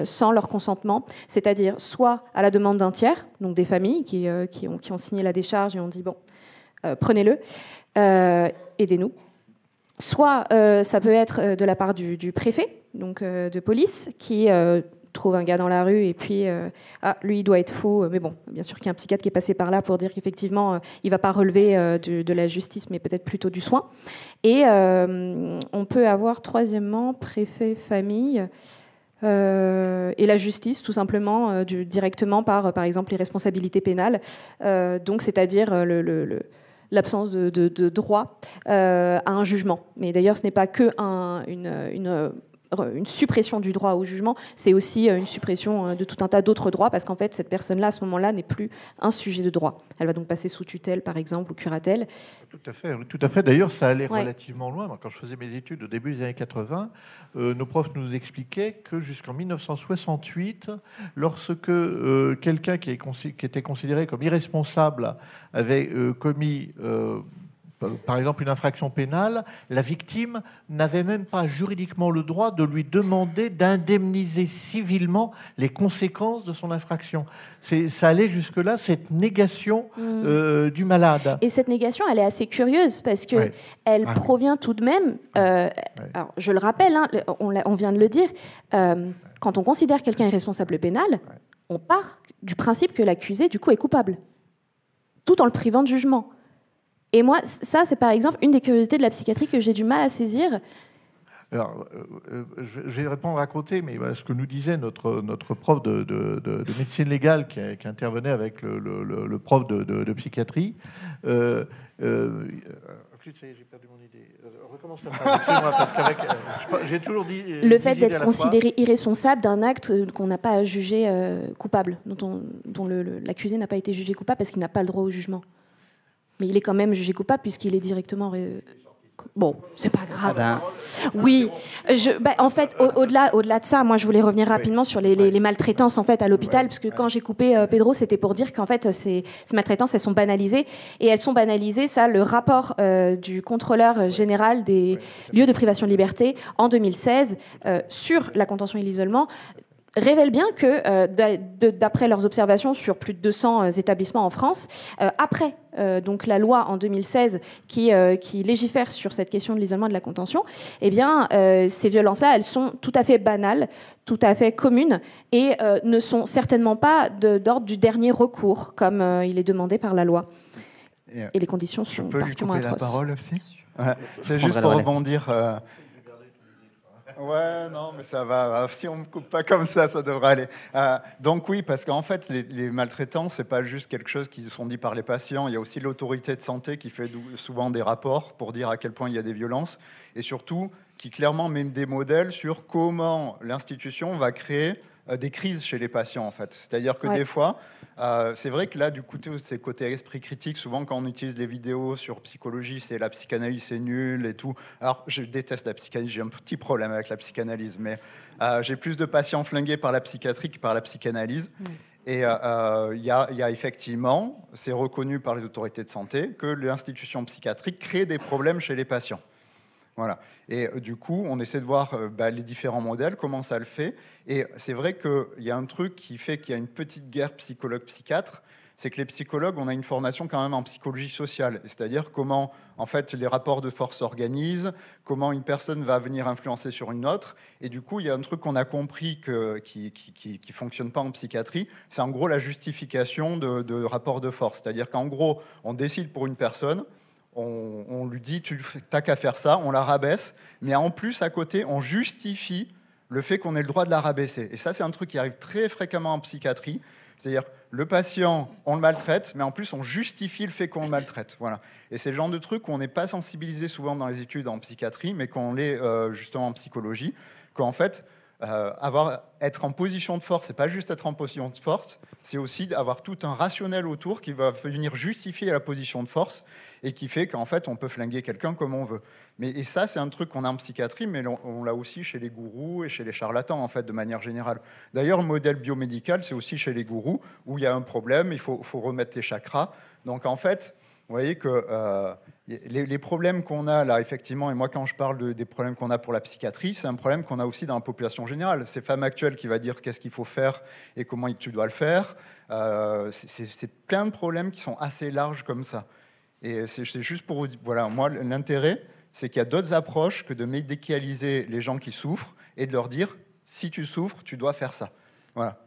Speaker 2: sans leur consentement, c'est-à-dire soit à la demande d'un tiers, donc des familles qui ont signé la décharge et ont dit bon, prenez-le, aidez-nous. Soit ça peut être de la part du préfet, donc de police, qui trouve un gars dans la rue et puis lui il doit être faux, mais bon, bien sûr qu'il y a un psychiatre qui est passé par là pour dire qu'effectivement il va pas relever de la justice mais peut-être plutôt du soin. Et on peut avoir troisièmement préfet, famille et la justice tout simplement directement par exemple les responsabilités pénales, donc c'est-à-dire l'absence de droit à un jugement. Mais d'ailleurs ce n'est pas que une suppression du droit au jugement, c'est aussi une suppression de tout un tas d'autres droits, parce qu'en fait, cette personne-là, à ce moment-là, n'est plus un sujet de droit. Elle va donc passer sous tutelle, par exemple, ou curatelle.
Speaker 4: Tout à fait. D'ailleurs, ça allait relativement loin. Moi, quand je faisais mes études au début des années 80, nos profs nous expliquaient que jusqu'en 1968, lorsque quelqu'un qui était considéré comme irresponsable avait commis par exemple une infraction pénale, la victime n'avait même pas juridiquement le droit de lui demander d'indemniser civilement les conséquences de son infraction. Ça allait jusque-là, cette négation du malade.
Speaker 2: Et cette négation, elle est assez curieuse parce que elle provient tout de même, alors je le rappelle, hein, on vient de le dire, quand on considère quelqu'un irresponsable pénal, on part du principe que l'accusé, du coup, est coupable, tout en le privant de jugement. Et moi, ça, c'est par exemple une des curiosités de la psychiatrie que j'ai du mal à saisir.
Speaker 4: Alors, je vais répondre à côté, mais ce que nous disait notre prof de médecine légale qui intervenait avec le prof de psychiatrie. J'ai perdu mon idée. Recommence la phrase. Parce qu'avec, j'ai toujours dit.
Speaker 2: Le fait d'être considéré irresponsable d'un acte qu'on n'a pas jugé coupable, dont l'accusé n'a pas été jugé coupable parce qu'il n'a pas le droit au jugement. Mais il est quand même jugé coupable puisqu'il est directement... Bon, c'est pas grave. Oui, en fait, au-delà de ça, moi, je voulais revenir rapidement sur les maltraitances en fait à l'hôpital, parce que quand j'ai coupé Pedro, c'était pour dire qu'en fait, ces maltraitances, elles sont banalisées, et elles sont banalisées. Ça, le rapport du contrôleur général des lieux de privation de liberté en 2016 sur la contention et l'isolement révèle bien que, d'après leurs observations sur plus de 200 établissements en France, après donc la loi en 2016 qui légifère sur cette question de l'isolement et de la contention, eh bien, ces violences-là, elles sont tout à fait banales, tout à fait communes, et ne sont certainement pas d'ordre du dernier recours, comme il est demandé par la loi. Et les conditions sont particulièrement atroces.
Speaker 3: Je peux lui couper la parole aussi ? C'est juste pour rebondir... Ouais, non, mais ça va. Si on ne me coupe pas comme ça devrait aller. Donc oui, parce qu'en fait, les maltraitances, c'est pas juste quelque chose qui sont dit par les patients. Il y a aussi l'autorité de santé qui fait souvent des rapports pour dire à quel point il y a des violences, et surtout qui clairement met des modèles sur comment l'institution va créer des crises chez les patients, en fait. C'est-à-dire que des fois, c'est vrai que là, du coup, c'est côté esprit critique. Souvent, quand on utilise les vidéos sur psychologie, c'est la psychanalyse, c'est nul et tout. Alors, je déteste la psychanalyse. J'ai un petit problème avec la psychanalyse, mais j'ai plus de patients flingués par la psychiatrie que par la psychanalyse. Et il y a effectivement, c'est reconnu par les autorités de santé, que l'institution psychiatrique crée des problèmes chez les patients. Voilà. Et du coup, on essaie de voir les différents modèles, comment ça le fait. Et c'est vrai qu'il y a un truc qui fait qu'il y a une petite guerre psychologue-psychiatre, c'est que les psychologues, on a une formation quand même en psychologie sociale, c'est-à-dire comment en fait les rapports de force s'organisent, comment une personne va venir influencer sur une autre. Et du coup, il y a un truc qu'on a compris qui fonctionne pas en psychiatrie, c'est en gros la justification de rapports de force. C'est-à-dire qu'en gros, on décide pour une personne, on lui dit tu n'as qu'à faire ça, on la rabaisse, mais en plus à côté on justifie le fait qu'on ait le droit de la rabaisser. Et ça, c'est un truc qui arrive très fréquemment en psychiatrie, c'est-à-dire le patient, on le maltraite, mais en plus on justifie le fait qu'on le maltraite. Voilà. Et c'est le genre de truc où on n'est pas sensibilisé souvent dans les études en psychiatrie, mais qu'on l'est justement en psychologie, qu'en fait être en position de force, c'est pas juste être en position de force, c'est aussi avoir tout un rationnel autour qui va venir justifier la position de force et qui fait qu'en fait on peut flinguer quelqu'un comme on veut. Et ça, c'est un truc qu'on a en psychiatrie, mais on l'a aussi chez les gourous et chez les charlatans en fait, de manière générale. D'ailleurs, le modèle biomédical, c'est aussi chez les gourous où il y a un problème, il faut remettre les chakras. Donc en fait, Vous voyez que les problèmes qu'on a là, effectivement, et moi quand je parle des problèmes qu'on a pour la psychiatrie, c'est un problème qu'on a aussi dans la population générale. C'est Femme Actuelle qui va dire qu'est-ce qu'il faut faire et comment tu dois le faire. C'est plein de problèmes qui sont assez larges comme ça. Et c'est juste pour vous dire, voilà, moi l'intérêt, c'est qu'il y a d'autres approches que de médicaliser les gens qui souffrent et de leur dire, si tu souffres, tu dois faire ça. Voilà.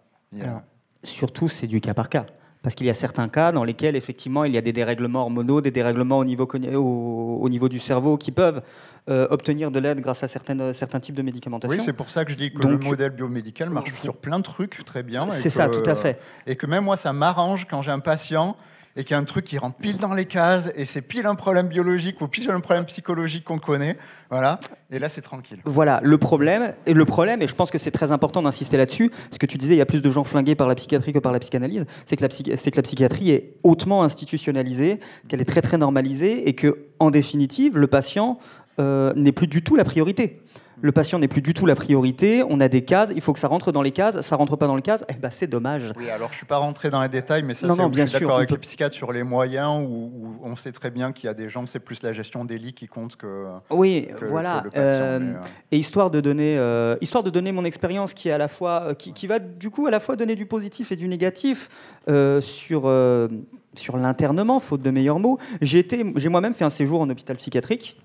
Speaker 1: Alors, surtout, c'est du cas par cas. Parce qu'il y a certains cas dans lesquels, effectivement, il y a des dérèglements hormonaux, des dérèglements au niveau du cerveau qui peuvent obtenir de l'aide grâce à certains types de médicamentation.
Speaker 3: Oui, c'est pour ça que je dis que le modèle biomédical marche sur plein de trucs très bien.
Speaker 1: C'est ça, tout à fait.
Speaker 3: Et que même moi, ça m'arrange quand j'ai un patient et qu'il y a un truc qui rentre pile dans les cases, et c'est pile un problème biologique ou pile un problème psychologique qu'on connaît, voilà, et là c'est tranquille.
Speaker 1: Voilà, le problème, et je pense que c'est très important d'insister là-dessus, ce que tu disais, il y a plus de gens flingués par la psychiatrie que par la psychanalyse, c'est que la psychiatrie est hautement institutionnalisée, qu'elle est très très normalisée, et que, en définitive, le patient n'est plus du tout la priorité. Le patient n'est plus du tout la priorité, on a des cases, il faut que ça rentre dans les cases, ça rentre pas dans les cases, eh ben c'est dommage.
Speaker 3: Oui, alors je suis pas rentré dans les détails, mais ça, je suis d'accord avec les psychiatres sur les moyens, où on sait très bien qu'il y a des gens, c'est plus la gestion des lits qui compte que,
Speaker 1: oui,
Speaker 3: que,
Speaker 1: voilà.
Speaker 3: que le patient.
Speaker 1: Et histoire de donner mon expérience qui est à la fois, qui va du coup à la fois donner du positif et du négatif sur l'internement, faute de meilleurs mots. J'ai moi-même fait un séjour en hôpital psychiatrique.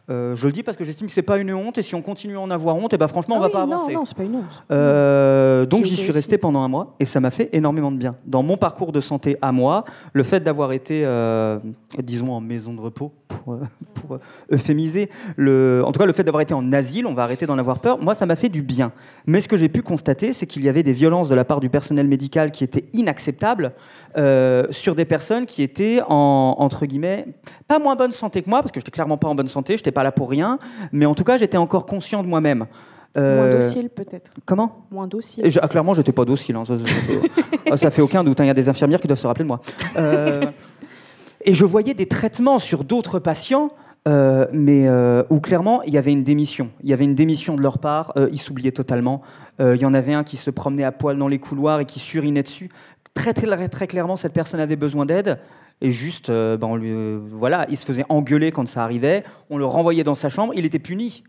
Speaker 1: Je le dis parce que j'estime que c'est pas une honte, et si on continue à en avoir honte, et ben franchement on va pas avancer.
Speaker 2: Non, c'est pas une honte.
Speaker 1: Donc j'y suis resté pendant un mois et ça m'a fait énormément de bien. Dans mon parcours de santé à moi, le fait d'avoir été, disons, en maison de repos, pour euphémiser, en tout cas le fait d'avoir été en asile, on va arrêter d'en avoir peur, moi ça m'a fait du bien. Mais ce que j'ai pu constater, c'est qu'il y avait des violences de la part du personnel médical qui étaient inacceptables sur des personnes qui étaient entre guillemets, pas moins bonne santé que moi, parce que j'étais clairement pas en bonne santé, j'étais pas là pour rien, mais en tout cas j'étais encore conscient de moi-même.
Speaker 2: Moins docile peut-être.
Speaker 1: Comment ?
Speaker 2: Moins docile.
Speaker 1: Clairement j'étais pas docile, hein, ça fait aucun doute, hein, il y a des infirmières qui doivent se rappeler de moi. Et je voyais des traitements sur d'autres patients, mais où clairement il y avait une démission. Il y avait une démission de leur part, ils s'oubliaient totalement. Il y en avait un qui se promenait à poil dans les couloirs et qui surinait dessus. Très, très, très clairement, cette personne avait besoin d'aide. Et juste, voilà, il se faisait engueuler quand ça arrivait. On le renvoyait dans sa chambre. Il était puni.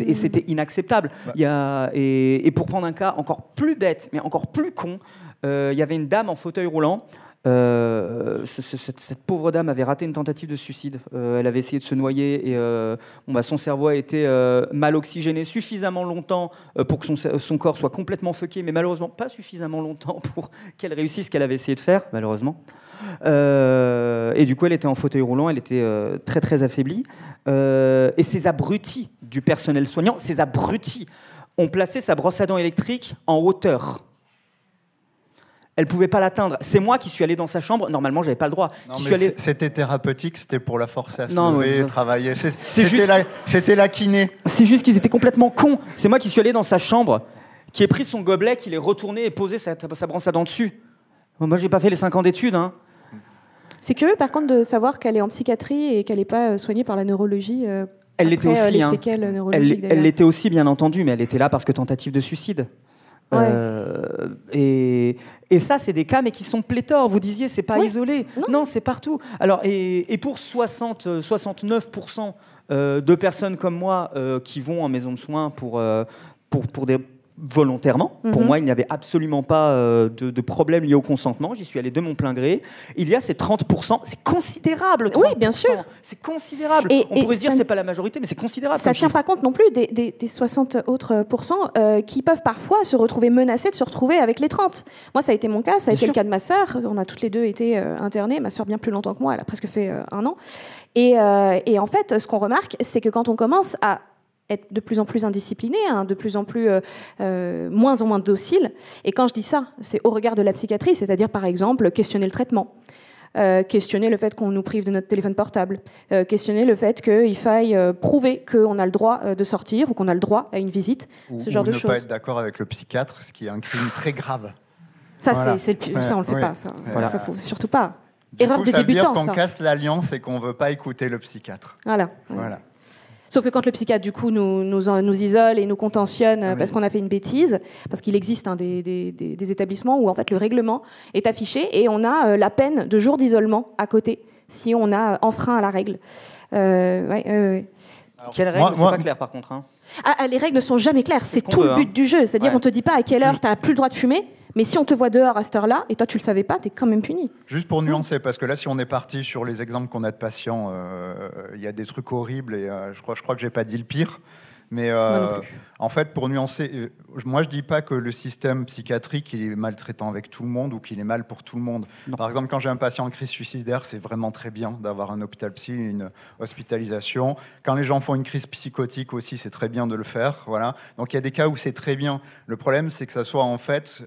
Speaker 1: Et c'était inacceptable. Et pour prendre un cas encore plus bête, mais encore plus con, il y avait une dame en fauteuil roulant. Cette pauvre dame avait raté une tentative de suicide. Elle avait essayé de se noyer et son cerveau a été mal oxygéné suffisamment longtemps pour que son corps soit complètement fucké, mais malheureusement pas suffisamment longtemps pour qu'elle réussisse ce qu'elle avait essayé de faire, malheureusement. Et du coup, elle était en fauteuil roulant, elle était très très affaiblie. Et ces abrutis du personnel soignant, ces abrutis, ont placé sa brosse à dents électrique en hauteur. Elle ne pouvait pas l'atteindre. C'est moi qui suis allé dans sa chambre. Normalement, je n'avais pas le droit.
Speaker 3: C'était thérapeutique, c'était pour la forcer à se lever, travailler.
Speaker 1: C'était
Speaker 3: la kiné.
Speaker 1: C'est juste qu'ils étaient complètement cons. C'est moi qui suis allé dans sa chambre, qui ai pris son gobelet, qui l'ai retourné et posé sa brosse à dents dessus. Moi, je n'ai pas fait les 5 ans d'études. Hein.
Speaker 2: C'est curieux, par contre, de savoir qu'elle est en psychiatrie et qu'elle n'est pas soignée par la neurologie.
Speaker 1: Elle l'était aussi.
Speaker 2: Elle
Speaker 1: l'était aussi, bien entendu, mais elle était là parce que tentative de suicide. Ouais. Et ça, c'est des cas, mais qui sont pléthores. Vous disiez, c'est pas isolé. Non, c'est partout. Alors, et pour 69% de personnes comme moi qui vont en maison de soins pour des volontairement. Pour moi, il n'y avait absolument pas de problème lié au consentement. J'y suis allé de mon plein gré. Il y a ces 30%. C'est considérable. 30%.
Speaker 2: Oui, bien sûr.
Speaker 1: C'est considérable. On pourrait se dire que ce n'est pas la majorité, mais c'est considérable.
Speaker 2: Ça ne tient pas compte non plus des 60 autres pourcents qui peuvent parfois se retrouver menacés de se retrouver avec les 30. Moi, ça a été mon cas. Ça a été le cas de ma sœur. On a toutes les deux été internées. Ma sœur bien plus longtemps que moi. Elle a presque fait 1 an. Et en fait, ce qu'on remarque, c'est que quand on commence à être de plus en plus indiscipliné, de plus en plus moins en moins docile. Et quand je dis ça, c'est au regard de la psychiatrie, c'est-à-dire par exemple questionner le traitement, questionner le fait qu'on nous prive de notre téléphone portable, questionner le fait qu'il faille prouver qu'on a le droit de sortir ou qu'on a le droit à une visite, ce genre de choses.
Speaker 3: Ou ne pas être d'accord avec le psychiatre, ce qui est un crime très grave.
Speaker 2: Ça, voilà. Ça on le fait pas. Ça, voilà. Ça faut surtout pas. Erreur de débutant.
Speaker 3: Ça veut dire qu'on casse l'alliance et qu'on veut pas écouter le psychiatre.
Speaker 2: Voilà. Sauf que quand le psychiatre, du coup, nous isole et nous contentionne parce qu'on a fait une bêtise, parce qu'il existe des établissements où, en fait, le règlement est affiché et on a la peine de jour d'isolement à côté si on a enfreint à la règle. Ouais.
Speaker 1: Quelle règle? C'est pas clair par contre. Hein.
Speaker 2: Les règles ne sont jamais claires, c'est tout le but du jeu. C'est-à-dire on ne te dit pas à quelle heure tu n'as plus le droit de fumer, mais si on te voit dehors à cette heure-là, et toi tu ne le savais pas, tu es quand même puni.
Speaker 3: Juste pour nuancer, parce que là, si on est parti sur les exemples qu'on a de patients, il y a des trucs horribles, et je crois que j'ai pas dit le pire. Mais en fait, pour nuancer, moi je dis pas que le système psychiatrique il est maltraitant avec tout le monde ou qu'il est mal pour tout le monde. Non. Par exemple, quand j'ai un patient en crise suicidaire, c'est vraiment très bien d'avoir un hôpital psy, une hospitalisation. Quand les gens font une crise psychotique aussi, c'est très bien de le faire. Voilà. Donc il y a des cas où c'est très bien. Le problème, c'est que ça soit en fait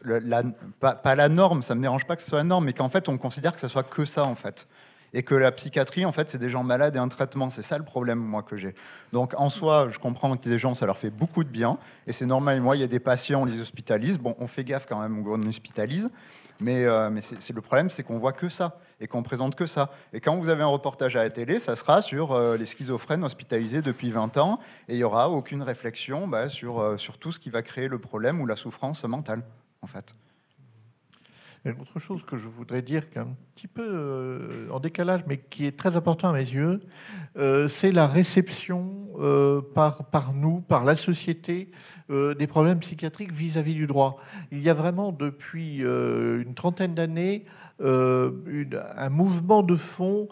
Speaker 3: pas la norme. Ça me dérange pas que ce soit la norme, mais qu'en fait on considère que ça soit que ça en fait. Et que la psychiatrie, en fait, c'est des gens malades et un traitement. C'est ça le problème, moi, que j'ai. Donc, en soi, je comprends que des gens, ça leur fait beaucoup de bien. Et c'est normal. Moi, il y a des patients, on les hospitalise. Bon, on fait gaffe quand même où on hospitalise. Mais c'est le problème, c'est qu'on voit que ça. Et qu'on présente que ça. Et quand vous avez un reportage à la télé, ça sera sur les schizophrènes hospitalisés depuis 20 ans. Et il n'y aura aucune réflexion sur tout ce qui va créer le problème ou la souffrance mentale, en fait.
Speaker 4: Autre chose que je voudrais dire, qui est un petit peu en décalage, mais qui est très important à mes yeux, c'est la réception par nous, par la société, des problèmes psychiatriques vis-à-vis du droit. Il y a vraiment, depuis une trentaine d'années, un mouvement de fond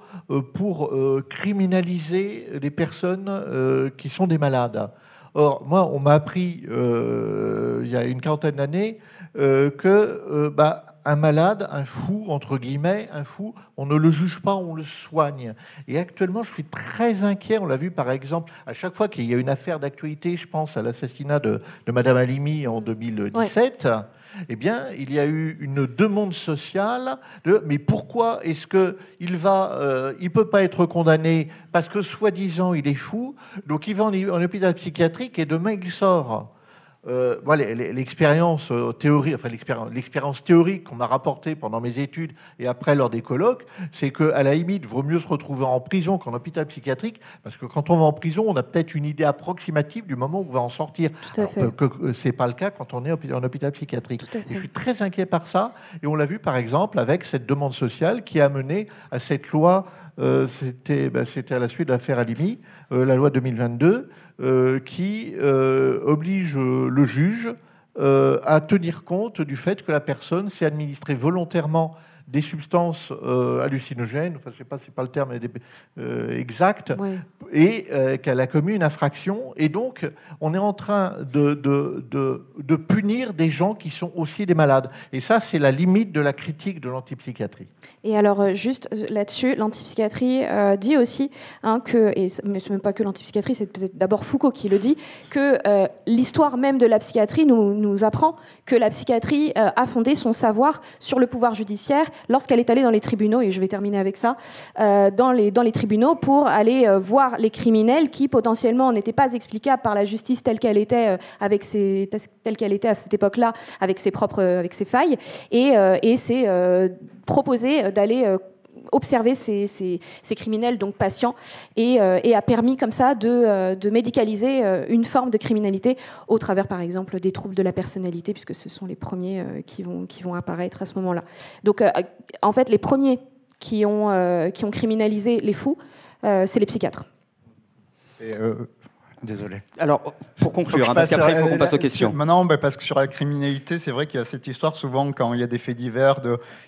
Speaker 4: pour criminaliser les personnes qui sont des malades. Or, moi, on m'a appris, il y a une quarantaine d'années, que... un malade, un fou, entre guillemets, un fou, on ne le juge pas, on le soigne. Et actuellement, je suis très inquiet. On l'a vu, par exemple, à chaque fois qu'il y a une affaire d'actualité, je pense à l'assassinat de Madame Halimi en 2017, ouais. Eh bien, il y a eu une demande sociale de « mais pourquoi est-ce qu'il il peut pas être condamné parce que, soi-disant, il est fou, donc il va en hôpital psychiatrique et demain, il sort ». Voilà, l'expérience théorique qu'on m'a rapportée pendant mes études et après lors des colloques, c'est qu'à la limite, il vaut mieux se retrouver en prison qu'en hôpital psychiatrique, parce que quand on va en prison, on a peut-être une idée approximative du moment où on va en sortir. Alors que ce n'est pas le cas quand on est en hôpital psychiatrique. Et je suis très inquiet par ça, et on l'a vu par exemple avec cette demande sociale qui a mené à cette loi. C'était à la suite de l'affaire Halimi, la loi 2022, qui oblige le juge à tenir compte du fait que la personne s'est administrée volontairement des substances hallucinogènes, enfin je sais pas, c'est pas le terme exact, ouais. Et qu'elle a commis une infraction. Et donc, on est en train de punir des gens qui sont aussi des malades. Et ça, c'est la limite de la critique de l'antipsychiatrie.
Speaker 2: Et alors, juste là-dessus, l'antipsychiatrie dit aussi mais ce n'est même pas que l'antipsychiatrie, c'est peut-être d'abord Foucault qui le dit, que l'histoire même de la psychiatrie nous apprend que la psychiatrie a fondé son savoir sur le pouvoir judiciaire lorsqu'elle est allée dans les tribunaux, et je vais terminer avec ça, dans les tribunaux pour aller voir les criminels qui potentiellement n'étaient pas explicables par la justice telle qu'elle était telle qu'elle était à cette époque-là, avec ses failles, et c'est proposé d'aller observer ces criminels, donc patients, et a permis comme ça de médicaliser une forme de criminalité au travers, par exemple, des troubles de la personnalité, puisque ce sont les premiers qui vont apparaître à ce moment-là. Donc, en fait, les premiers qui ont criminalisé les fous, c'est les psychiatres.
Speaker 3: Désolé.
Speaker 1: Alors, pour conclure, parce qu'après, il faut qu'on passe aux questions.
Speaker 3: Maintenant, parce que sur la criminalité, c'est vrai qu'il y a cette histoire, souvent, quand il y a des faits divers,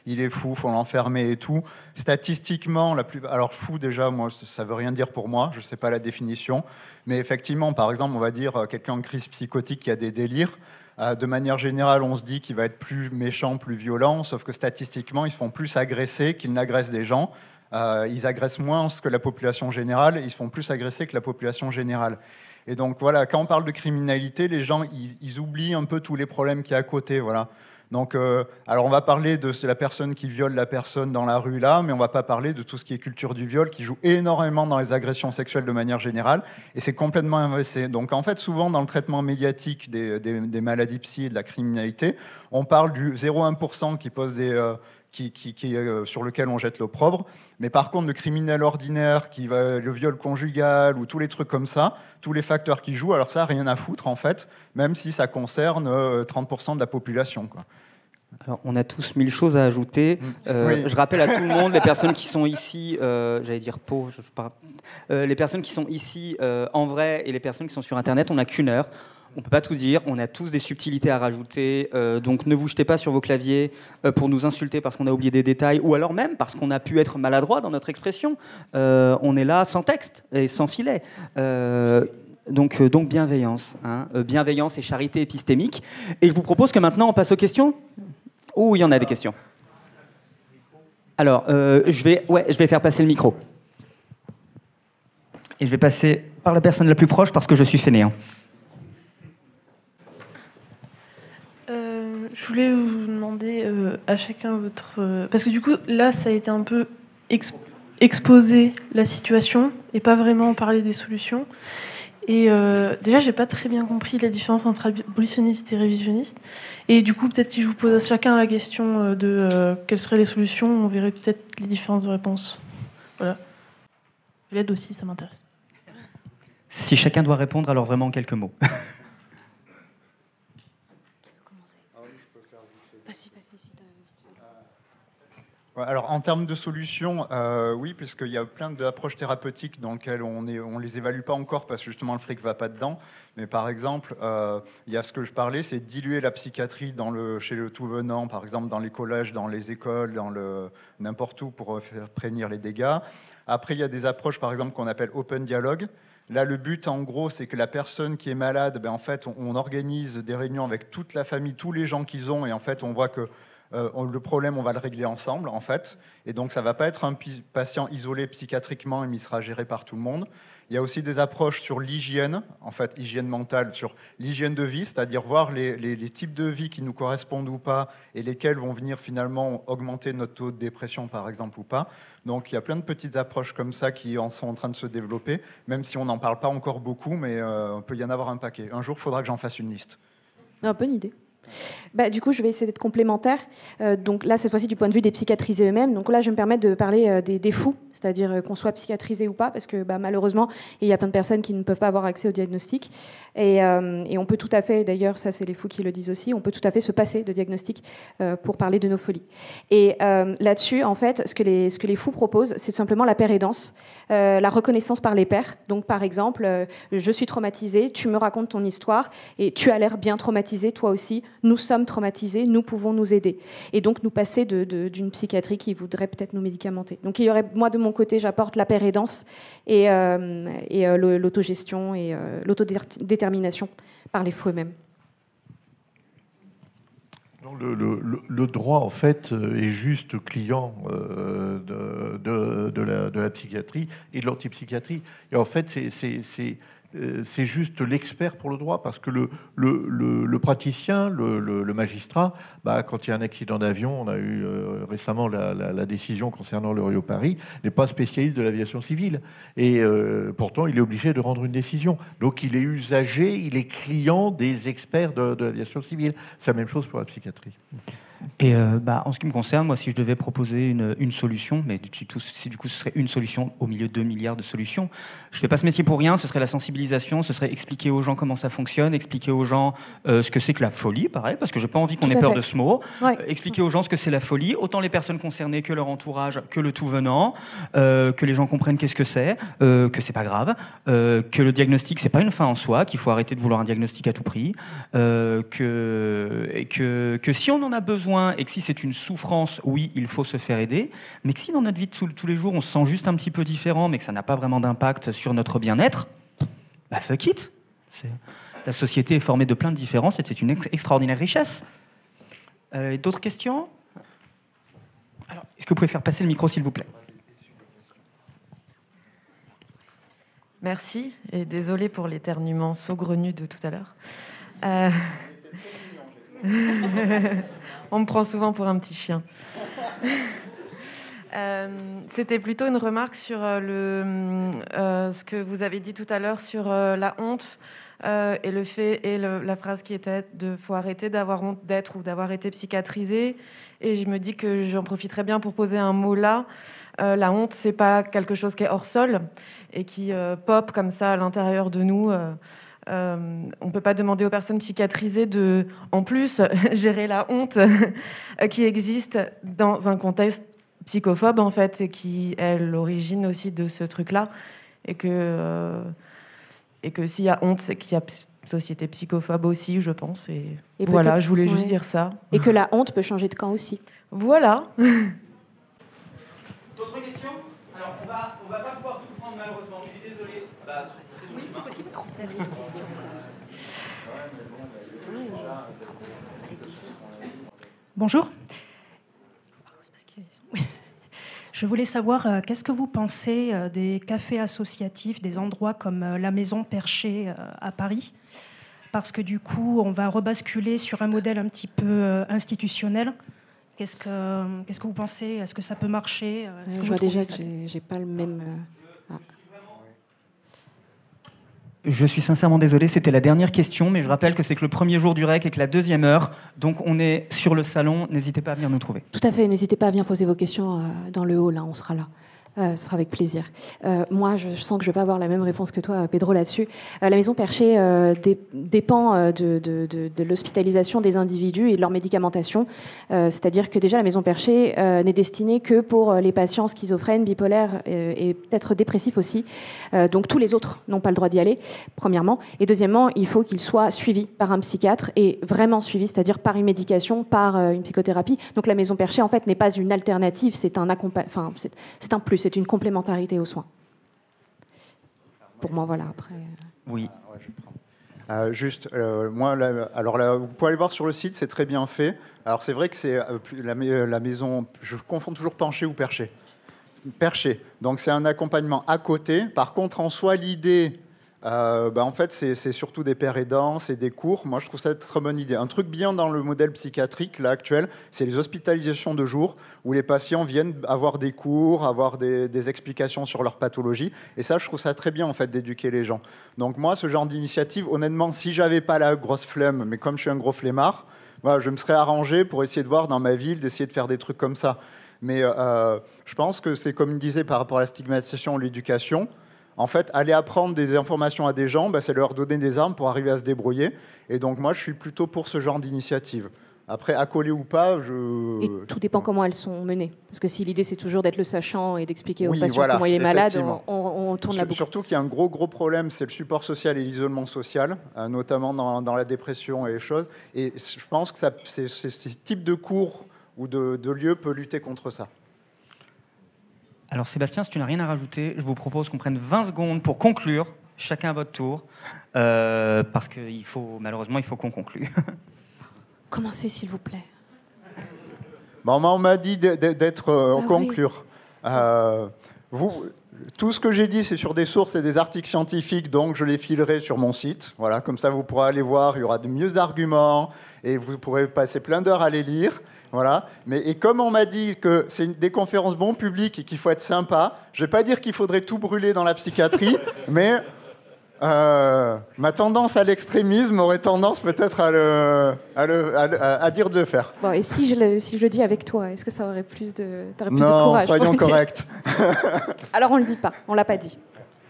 Speaker 3: il est fou, il faut l'enfermer et tout. Statistiquement, alors fou, déjà, moi, ça ne veut rien dire pour moi, je ne sais pas la définition. Mais effectivement, par exemple, on va dire quelqu'un en crise psychotique qui a des délires. De manière générale, on se dit qu'il va être plus méchant, plus violent, sauf que statistiquement, ils se font plus agresser qu'ils n'agressent des gens. Ils agressent moins que la population générale, ils se font plus agresser que la population générale. Et donc voilà, quand on parle de criminalité, les gens ils oublient un peu tous les problèmes qu'il y a à côté. Voilà. Donc, alors on va parler de la personne qui viole la personne dans la rue là, mais on va pas parler de tout ce qui est culture du viol qui joue énormément dans les agressions sexuelles de manière générale, et c'est complètement inversé. Donc en fait, souvent dans le traitement médiatique des maladies psy et de la criminalité, on parle du 0,1% qui pose sur lequel on jette l'opprobre. Mais par contre, le criminel ordinaire, le viol conjugal ou tous les trucs comme ça, tous les facteurs qui jouent, alors ça, rien à foutre en fait, même si ça concerne 30% de la population, quoi.
Speaker 1: Alors, on a tous mille choses à ajouter.
Speaker 3: Oui.
Speaker 1: Je rappelle à tout le monde, les personnes qui sont ici, j'allais dire les personnes qui sont ici en vrai et les personnes qui sont sur Internet, on n'a qu'une heure. On ne peut pas tout dire, on a tous des subtilités à rajouter, donc ne vous jetez pas sur vos claviers pour nous insulter parce qu'on a oublié des détails, ou alors même parce qu'on a pu être maladroit dans notre expression. On est là sans texte et sans filet. Donc bienveillance, hein, bienveillance et charité épistémique. Et je vous propose que maintenant on passe aux questions. Oh, il y en a des questions. Alors, je vais faire passer le micro. Et je vais passer par la personne la plus proche parce que je suis fainéant.
Speaker 5: Je voulais vous demander à chacun votre... parce que du coup, là, ça a été un peu exposer la situation et pas vraiment parler des solutions. Et déjà, j'ai pas très bien compris la différence entre abolitionniste et révisionniste. Et du coup, peut-être si je vous pose à chacun la question de quelles seraient les solutions, on verrait peut-être les différences de réponses. Voilà. L'aide aussi, ça m'intéresse.
Speaker 1: Si chacun doit répondre, alors vraiment en quelques mots.
Speaker 3: Alors, en termes de solutions, oui, puisqu'il y a plein d'approches thérapeutiques dans lesquelles on les évalue pas encore parce que justement le fric va pas dedans. Mais par exemple, il y a ce que je parlais, c'est diluer la psychiatrie chez le tout venant, par exemple dans les collèges, dans les écoles, n'importe où pour faire prévenir les dégâts. Après, il y a des approches, par exemple, qu'on appelle open dialogue. Là, le but, en gros, c'est que la personne qui est malade, en fait, on organise des réunions avec toute la famille, tous les gens qu'ils ont, et en fait, on voit que le problème, on va le régler ensemble, en fait. Et donc, ça ne va pas être un patient isolé psychiatriquement, mais il sera géré par tout le monde. Il y a aussi des approches sur l'hygiène, en fait, hygiène mentale, sur l'hygiène de vie, c'est-à-dire voir les types de vie qui nous correspondent ou pas, et lesquels vont venir finalement augmenter notre taux de dépression, par exemple, ou pas. Donc, il y a plein de petites approches comme ça qui sont en train de se développer, même si on n'en parle pas encore beaucoup, mais on peut y en avoir un paquet. Un jour, il faudra que j'en fasse une liste.
Speaker 2: Bonne idée. Du coup, je vais essayer d'être complémentaire. Donc là, cette fois-ci, du point de vue des psychiatrisés eux-mêmes. Donc là, je vais me permettre de parler des fous, c'est-à-dire qu'on soit psychiatrisé ou pas, parce que malheureusement, il y a plein de personnes qui ne peuvent pas avoir accès au diagnostic. Et on peut tout à fait, d'ailleurs, ça c'est les fous qui le disent aussi, on peut tout à fait se passer de diagnostic pour parler de nos folies. Et là-dessus, en fait, ce que les fous proposent, c'est tout simplement la pérédance, la reconnaissance par les pairs. Donc par exemple, je suis traumatisée, tu me racontes ton histoire, et tu as l'air bien traumatisé, toi aussi. Nous sommes traumatisés, nous pouvons nous aider. Et donc nous passer d'une psychiatrie qui voudrait peut-être nous médicamenter. Donc il y aurait, moi de mon côté, j'apporte la pérédance et l'autogestion et l'autodétermination par les fous eux-mêmes.
Speaker 4: Le droit, en fait, est juste client de la psychiatrie et de l'antipsychiatrie. Et en fait, c'est juste l'expert pour le droit, parce que le praticien, le magistrat, quand il y a un accident d'avion, on a eu récemment la décision concernant le Rio-Paris, n'est pas spécialiste de l'aviation civile. Et pourtant, il est obligé de rendre une décision. Donc, il est usager, il est client des experts de l'aviation civile. C'est la même chose pour la psychiatrie.
Speaker 1: Et en ce qui me concerne, moi, si je devais proposer une solution, mais si du coup ce serait une solution au milieu de 2 milliards de solutions, je ne fais pas ce métier pour rien, ce serait la sensibilisation, ce serait expliquer aux gens comment ça fonctionne, expliquer aux gens ce que c'est que la folie, pareil, parce que je n'ai pas envie qu'on ait peur de ce mot, expliquer aux gens ce que c'est la folie, autant les personnes concernées que leur entourage, que le tout venant, que les gens comprennent qu'est-ce que c'est pas grave, que le diagnostic, c'est pas une fin en soi, qu'il faut arrêter de vouloir un diagnostic à tout prix, que si on en a besoin, et que si c'est une souffrance, oui, il faut se faire aider, mais que si dans notre vie de tous les jours, on se sent juste un petit peu différent, mais que ça n'a pas vraiment d'impact sur notre bien-être, fuck it. La société est formée de plein de différences et c'est une extraordinaire richesse. D'autres questions ? Alors, est-ce que vous pouvez faire passer le micro, s'il vous plaît ?
Speaker 6: Merci, et désolé pour l'éternuement saugrenu de tout à l'heure. On me prend souvent pour un petit chien. C'était plutôt une remarque sur ce que vous avez dit tout à l'heure sur la honte et le fait et la phrase qui était faut arrêter d'avoir honte d'être ou d'avoir été psychiatrisé. Et je me dis que j'en profiterais bien pour poser un mot là. La honte, c'est pas quelque chose qui est hors sol et qui pop comme ça à l'intérieur de nous. on peut pas demander aux personnes psychiatrisées de, en plus, gérer la honte qui existe dans un contexte psychophobe, en fait, et qui est l'origine aussi de ce truc-là. Et que s'il y a honte, c'est qu'il y a société psychophobe aussi, je pense. Et voilà, je voulais juste dire ça.
Speaker 2: Et que la honte peut changer de camp aussi.
Speaker 6: Voilà.
Speaker 1: D'autres questions? Alors, on va pas pouvoir tout prendre, malheureusement. Je suis désolé. Oui, c'est possible.
Speaker 2: Merci.
Speaker 7: Bonjour. Je voulais savoir, qu'est-ce que vous pensez des cafés associatifs, des endroits comme la Maison Perchée à Paris? Parce que du coup, on va rebasculer sur un modèle un petit peu institutionnel. Qu'est-ce que vous pensez? Est-ce que ça peut marcher?
Speaker 2: Je vois déjà que j'ai pas le même...
Speaker 1: Je suis sincèrement désolé, c'était la dernière question, mais je rappelle que c'est que le premier jour du REC et que la deuxième heure, donc on est sur le salon, n'hésitez pas à venir nous trouver.
Speaker 2: Tout à fait, n'hésitez pas à venir poser vos questions dans le hall, on sera là. Ce sera avec plaisir. Moi, je sens que je ne vais pas avoir la même réponse que toi, Pedro, là-dessus. La Maison Perchée dépend de l'hospitalisation des individus et de leur médicamentation. C'est-à-dire que déjà, la Maison Perchée n'est destinée que pour les patients schizophrènes, bipolaires et peut-être dépressifs aussi. Donc tous les autres n'ont pas le droit d'y aller, premièrement. Et deuxièmement, il faut qu'ils soient suivis par un psychiatre et vraiment suivis, c'est-à-dire par une médication, par une psychothérapie. Donc la Maison Perchée, en fait, n'est pas une alternative, c'est un plus. C'est une complémentarité aux soins. Pour moi, voilà. Après.
Speaker 1: Oui.
Speaker 3: Moi, vous pouvez aller voir sur le site, c'est très bien fait. Alors, c'est vrai que c'est la maison. Je confonds toujours penché ou perché. Perché. Donc, c'est un accompagnement à côté. Par contre, en soi, l'idée. En fait, c'est surtout des pères aidants, c'est des cours. Moi, je trouve ça une très bonne idée. Un truc bien dans le modèle psychiatrique là, actuel, c'est les hospitalisations de jour où les patients viennent avoir des cours, avoir des explications sur leur pathologie. Et ça, je trouve ça très bien en fait d'éduquer les gens. Donc moi, ce genre d'initiative, honnêtement, si j'avais pas la grosse flemme, mais comme je suis un gros flemmard, voilà, je me serais arrangé pour essayer de voir dans ma ville, d'essayer de faire des trucs comme ça. Mais je pense que c'est comme il disait par rapport à la stigmatisation ou l'éducation. En fait, aller apprendre des informations à des gens, c'est leur donner des armes pour arriver à se débrouiller. Et donc, moi, je suis plutôt pour ce genre d'initiative. Après, accoler ou pas,
Speaker 2: Et tout dépend comment elles sont menées. Parce que si l'idée, c'est toujours d'être le sachant et d'expliquer aux patients comment il est malade, on tourne la boucle.
Speaker 3: Surtout qu'il y a un gros problème, c'est le support social et l'isolement social, notamment dans la dépression et les choses. Et je pense que ce type de cours ou de lieu peut lutter contre ça.
Speaker 1: Alors Sébastien, si tu n'as rien à rajouter, je vous propose qu'on prenne 20 secondes pour conclure, chacun à votre tour, parce que malheureusement, il faut qu'on conclue.
Speaker 2: Commencez, s'il vous plaît.
Speaker 3: On m'a dit d'être conclure. Oui. Tout ce que j'ai dit, c'est sur des sources et des articles scientifiques, donc je les filerai sur mon site. Voilà, comme ça, vous pourrez aller voir, il y aura de mieux arguments, et vous pourrez passer plein d'heures à les lire. Voilà. Et comme on m'a dit que c'est des conférences bon public et qu'il faut être sympa, je ne vais pas dire qu'il faudrait tout brûler dans la psychiatrie, mais ma tendance à l'extrémisme aurait tendance peut-être à dire de le faire.
Speaker 2: Bon, et si je le dis avec toi, est-ce que ça aurait t'aurais plus de
Speaker 3: courage?
Speaker 2: Non,
Speaker 3: soyons corrects.
Speaker 2: Alors on ne le dit pas, on ne l'a pas dit.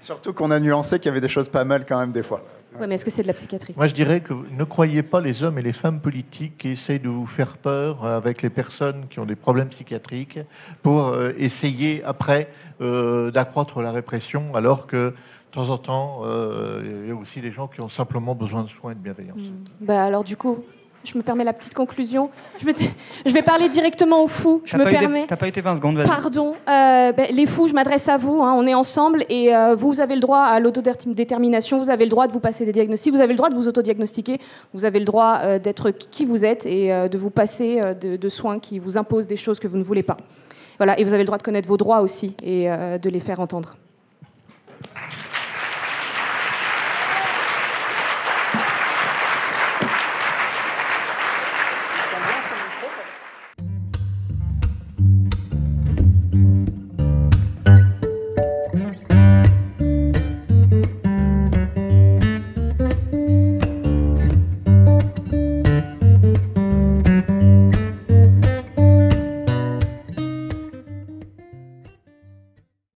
Speaker 3: Surtout qu'on a nuancé qu'il y avait des choses pas mal quand même des fois.
Speaker 2: Oui, mais est-ce que c'est de la psychiatrie?
Speaker 4: Moi, je dirais que ne croyez pas les hommes et les femmes politiques qui essayent de vous faire peur avec les personnes qui ont des problèmes psychiatriques pour essayer, après, d'accroître la répression, alors que, de temps en temps, il y a aussi des gens qui ont simplement besoin de soins et de bienveillance.
Speaker 2: Alors, du coup, je me permets la petite conclusion. Je vais parler directement aux fous.
Speaker 1: T'as pas été 20 secondes, vas-y.
Speaker 2: Pardon. Les fous, je m'adresse à vous. On est ensemble et vous avez le droit à l'autodétermination. Vous avez le droit de vous passer des diagnostics. Vous avez le droit de vous autodiagnostiquer. Vous avez le droit d'être qui vous êtes et de vous passer de soins qui vous imposent des choses que vous ne voulez pas. Voilà. Et vous avez le droit de connaître vos droits aussi et de les faire entendre.